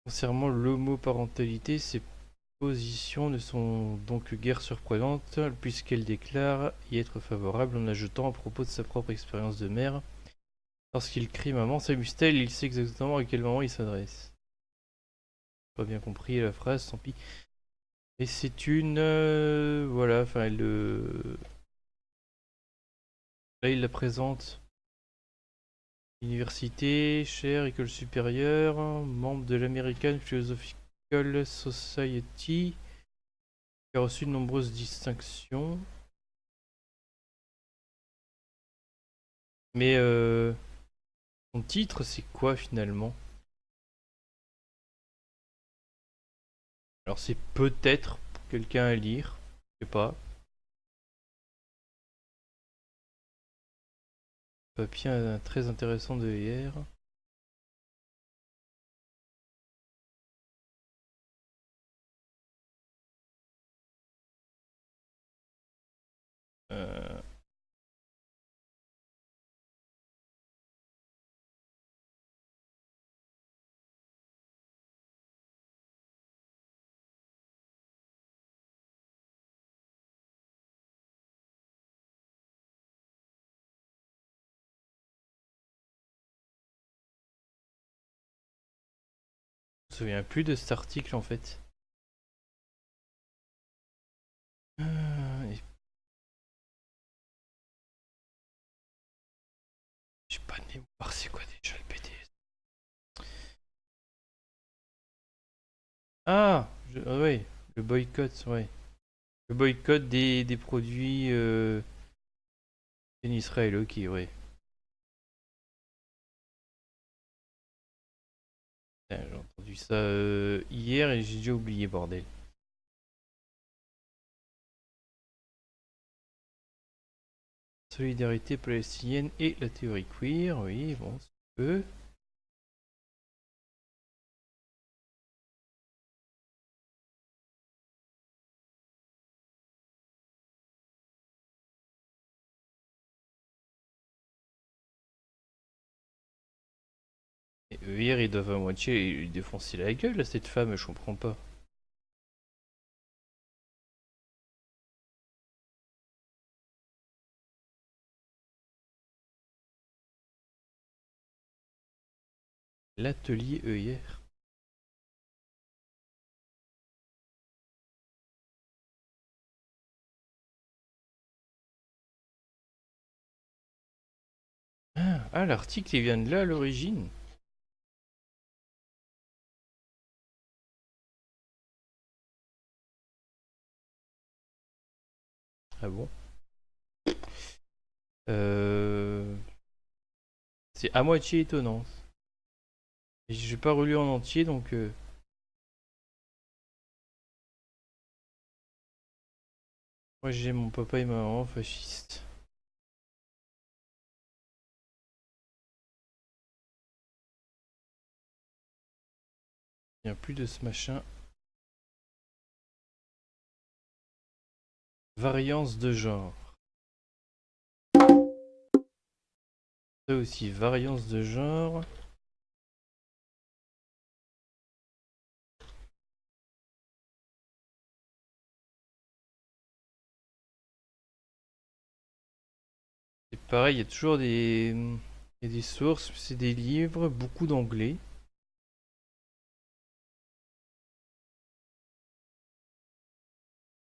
Concernant l'homoparentalité, ces positions ne sont donc guère surprenantes, puisqu'elle déclare y être favorable en ajoutant à propos de sa propre expérience de mère. Lorsqu'il crie maman, s'amuse-t-elle, il sait exactement à quel moment il s'adresse. Pas bien compris la phrase, tant pis. Et c'est une... voilà, enfin elle... là il la présente. Université, chaire, école supérieure, membre de l'American Philosophical Society, qui a reçu de nombreuses distinctions. Mais son titre, c'est quoi finalement? Alors c'est peut-être pour quelqu'un à lire, je sais pas. Papier très intéressant de hier. Euh... Je me souviens plus de cet article en fait. Et... j'ai pas de mémoire, c'est quoi déjà le BDS? Ah, ouais, le boycott, ouais. Le boycott des produits en Israël, ok, ouais. J'ai entendu ça hier et j'ai déjà oublié, bordel. Solidarité palestinienne et la théorie queer, oui, bon, ça peut. Et eux, hier, ils doivent à moitié lui défoncer la gueule à cette femme, je comprends pas. L'atelier hier. Ah, l'article il vient de là à l'origine. Ah bon? C'est à moitié étonnant. Et j'ai pas relu en entier donc. Moi j'ai mon papa et ma maman fascistes. Il n'y a plus de ce machin. Variance de genre. Ça aussi, variance de genre. C'est pareil, il y a toujours il y a des sources, c'est des livres, beaucoup d'anglais.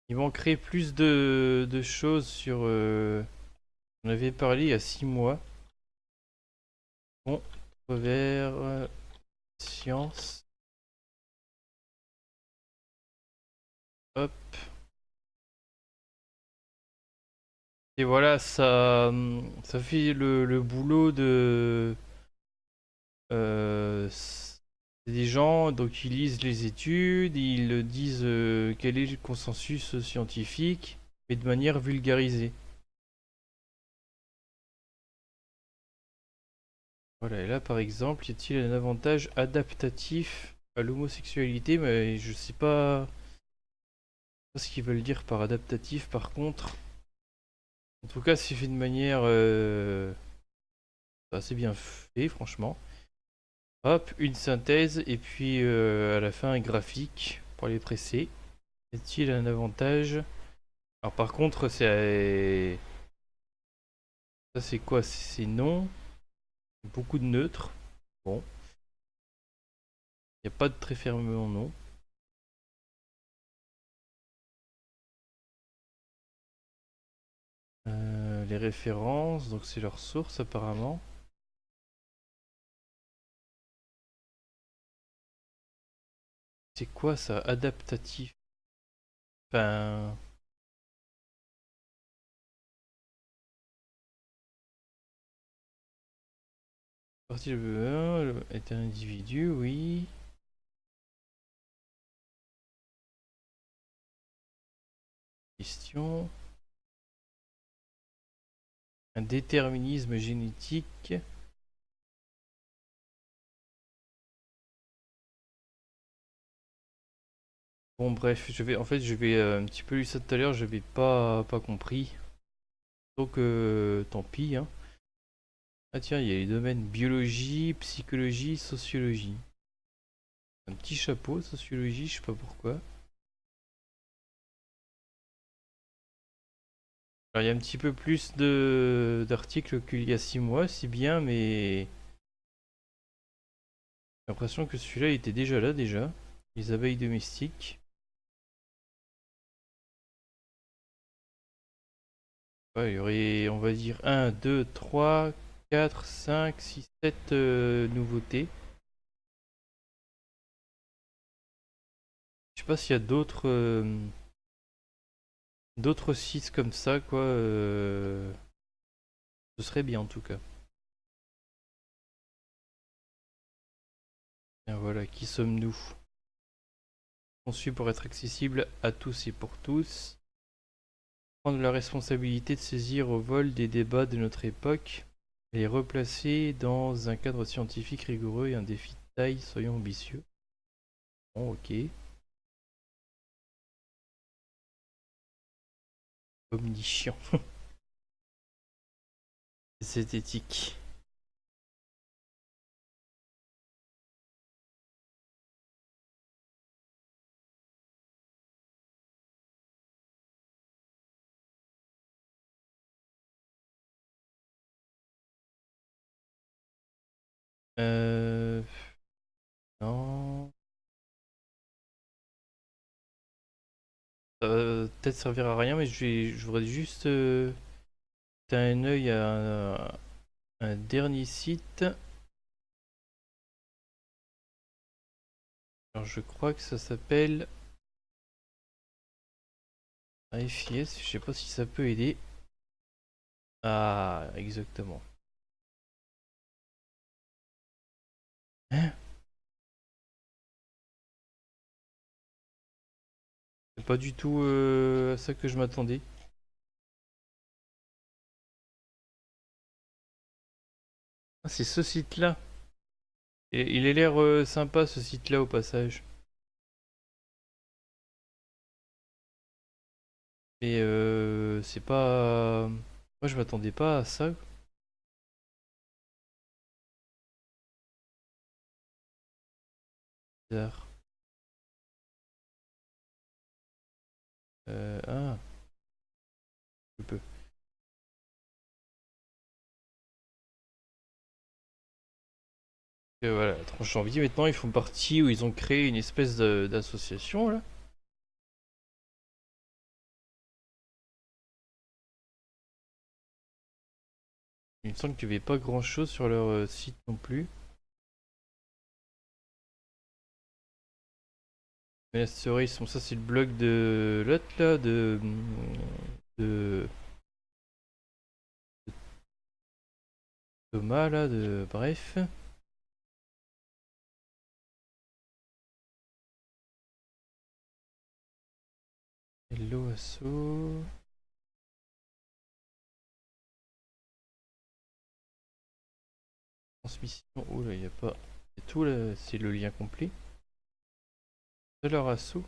Il manquerait plus de choses sur... On avait parlé il y a 6 mois. Bon, vers science. Hop. Et voilà, ça fait le boulot de... c'est des gens donc ils lisent les études, ils disent quel est le consensus scientifique, mais de manière vulgarisée. Voilà, et là par exemple, y a-t-il un avantage adaptatif à l'homosexualité? Mais je sais pas ce qu'ils veulent dire par adaptatif par contre. En tout cas, c'est fait de manière assez bien fait, franchement. Hop, une synthèse et puis à la fin un graphique pour les presser. Y a-t-il un avantage? Alors par contre, c'est... Ça c'est quoi? C'est non. Beaucoup de neutres. Bon. Il n'y a pas de très fermement non. Les références, donc c'est leur source apparemment. C'est quoi ça? Adaptatif. Enfin... Partie de 1 est un individu, oui. Question. Un déterminisme génétique. Bon bref, en fait je vais un petit peu lu ça tout à l'heure, je n'avais pas compris. Donc tant pis hein. Ah tiens, il y a les domaines biologie, psychologie, sociologie. Un petit chapeau, sociologie, je sais pas pourquoi. Alors il y a un petit peu plus d'articles qu'il y a 6 mois, c'est bien, mais j'ai l'impression que celui-là était déjà là déjà. Les abeilles domestiques. Ouais, il y aurait, on va dire, 1, 2, 3, 4, 5, 6, 7 nouveautés. Je sais pas s'il y a d'autres sites comme ça, quoi. Ce serait bien en tout cas. Et voilà, qui sommes-nous? Conçu pour être accessible à tous et pour tous. Prendre la responsabilité de saisir au vol des débats de notre époque et les replacer dans un cadre scientifique rigoureux et un défi de taille, soyons ambitieux. Bon, ok. Omniscient. C'est éthique. Non. Ça va peut-être servir à rien, mais je voudrais juste jeter un œil un dernier site. Alors je crois que ça s'appelle FIS, je sais pas si ça peut aider. Ah, exactement. Hein? C'est pas du tout à ça que je m'attendais. Ah, c'est ce site-là. Et il a l'air sympa ce site-là au passage. Mais c'est pas... Moi je m'attendais pas à ça. Bizarre. Ah, je peux. Voilà, la tranche janvier, maintenant ils font partie où ils ont créé une espèce d'association là. Il me semble qu'il n'y avait pas grand chose sur leur site non plus. Mais la story, ça c'est le blog de l'autre là, de Thomas là, bref. Hello Asso. Transmission, oh là il n'y a pas... C'est tout là, c'est le lien complet. De leur Asso.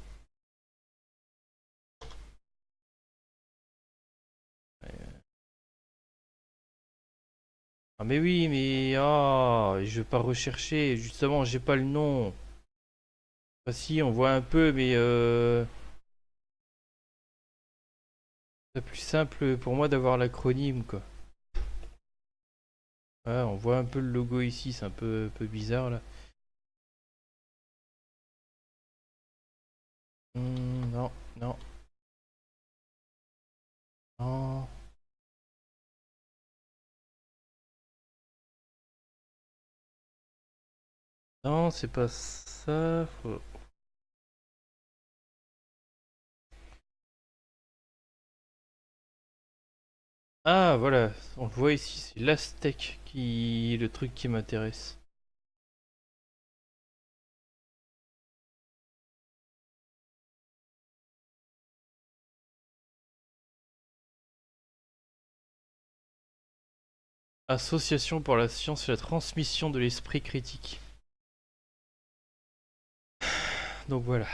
Ah mais oui, mais je vais pas rechercher, justement j'ai pas le nom. Bah si, on voit un peu, mais c'est plus simple pour moi d'avoir l'acronyme quoi. Ouais, on voit un peu le logo ici, c'est un peu bizarre là. Non, non, non. Non, c'est pas ça. Ah voilà, on le voit ici, c'est l'Aztec qui est le truc qui m'intéresse. Association pour la science et la transmission de l'esprit critique. Donc voilà.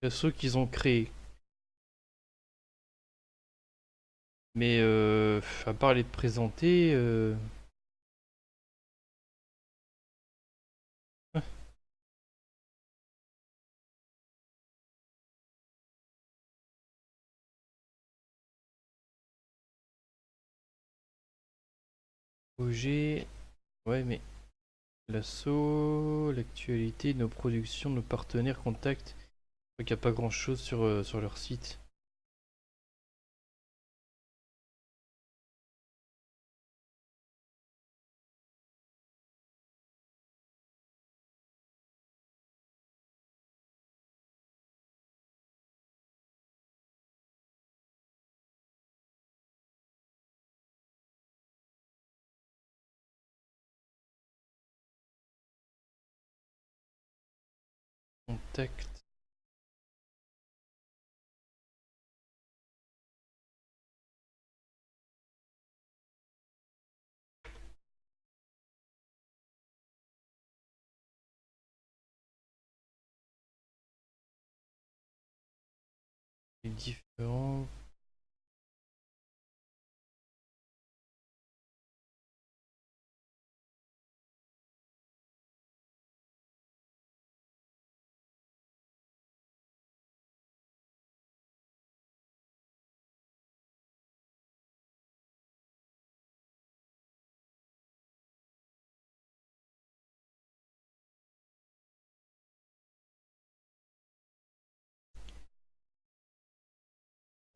C'est ceux qu'ils ont créé. Mais à part les présenter, projet, ouais mais l'assaut, l'actualité, nos productions, nos partenaires, contacts. Je crois qu'il n'y a pas grand chose sur leur site. Contact. Les différents.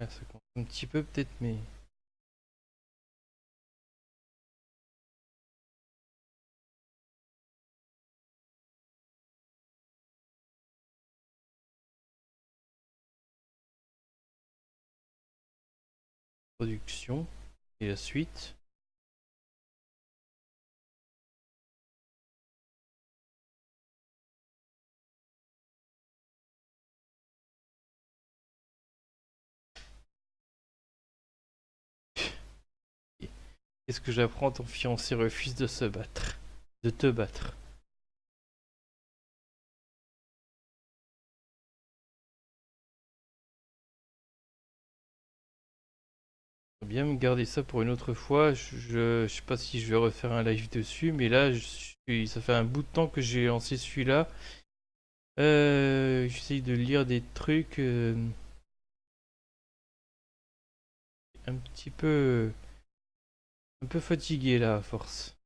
Ah, ça compte un petit peu peut-être, mais Production et la suite. Qu'est-ce que j'apprends? Ton fiancé refuse de se battre. De te battre. Bien me garder ça pour une autre fois. Je sais pas si je vais refaire un live dessus, mais là, ça fait un bout de temps que j'ai lancé celui-là. J'essaye de lire des trucs un petit peu, un peu fatigué là à force.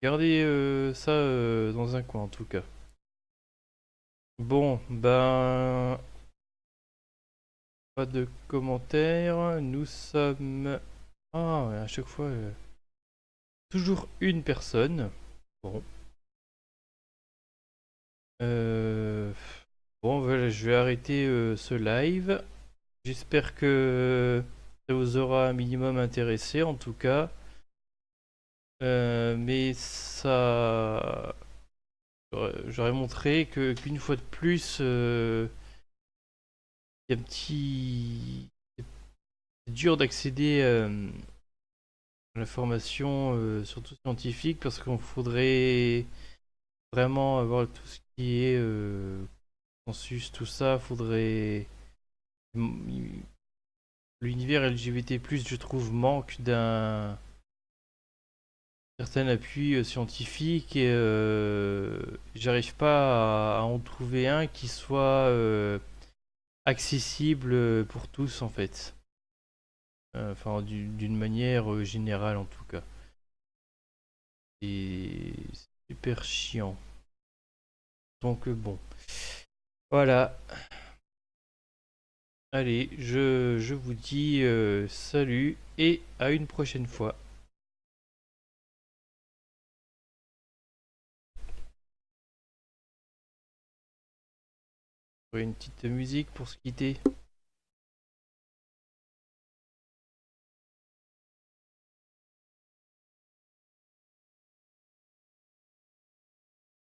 Gardez ça dans un coin en tout cas. Bon, ben... Pas de commentaires. Nous sommes... Ah, ouais, à chaque fois... Toujours une personne. Bon. Bon, voilà, je vais arrêter ce live. J'espère que ça vous aura un minimum intéressé en tout cas. Mais ça... J'aurais montré qu'une fois de plus... il y a un petit... C'est dur d'accéder à l'information, surtout scientifique, parce qu'on faudrait vraiment avoir tout ce qui est consensus, tout ça. Faudrait... L'univers LGBT+, je trouve, manque d'un certain appui scientifique et j'arrive pas à en trouver un qui soit accessible pour tous en fait. Enfin, d'une manière générale en tout cas. Et c'est super chiant. Donc bon. Voilà. Allez, je vous dis salut et à une prochaine fois. Une petite musique pour se quitter.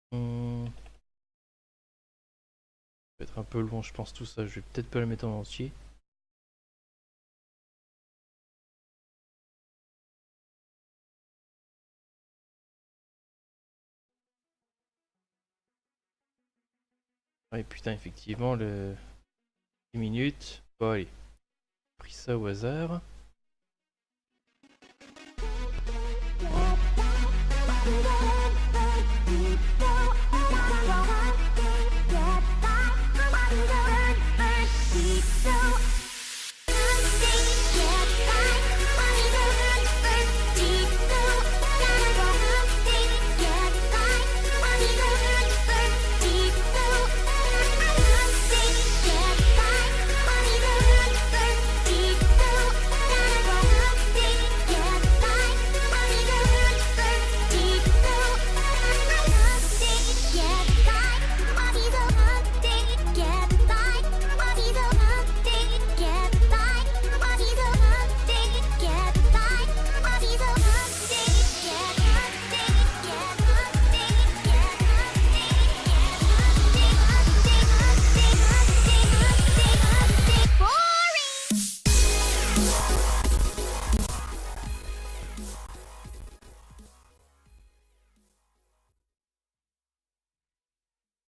Ça va être un peu long, je pense, tout ça. Je vais peut-être pas le mettre en entier. Ouais, putain, effectivement, le 10 minutes. Bon, allez. J'ai pris ça au hasard.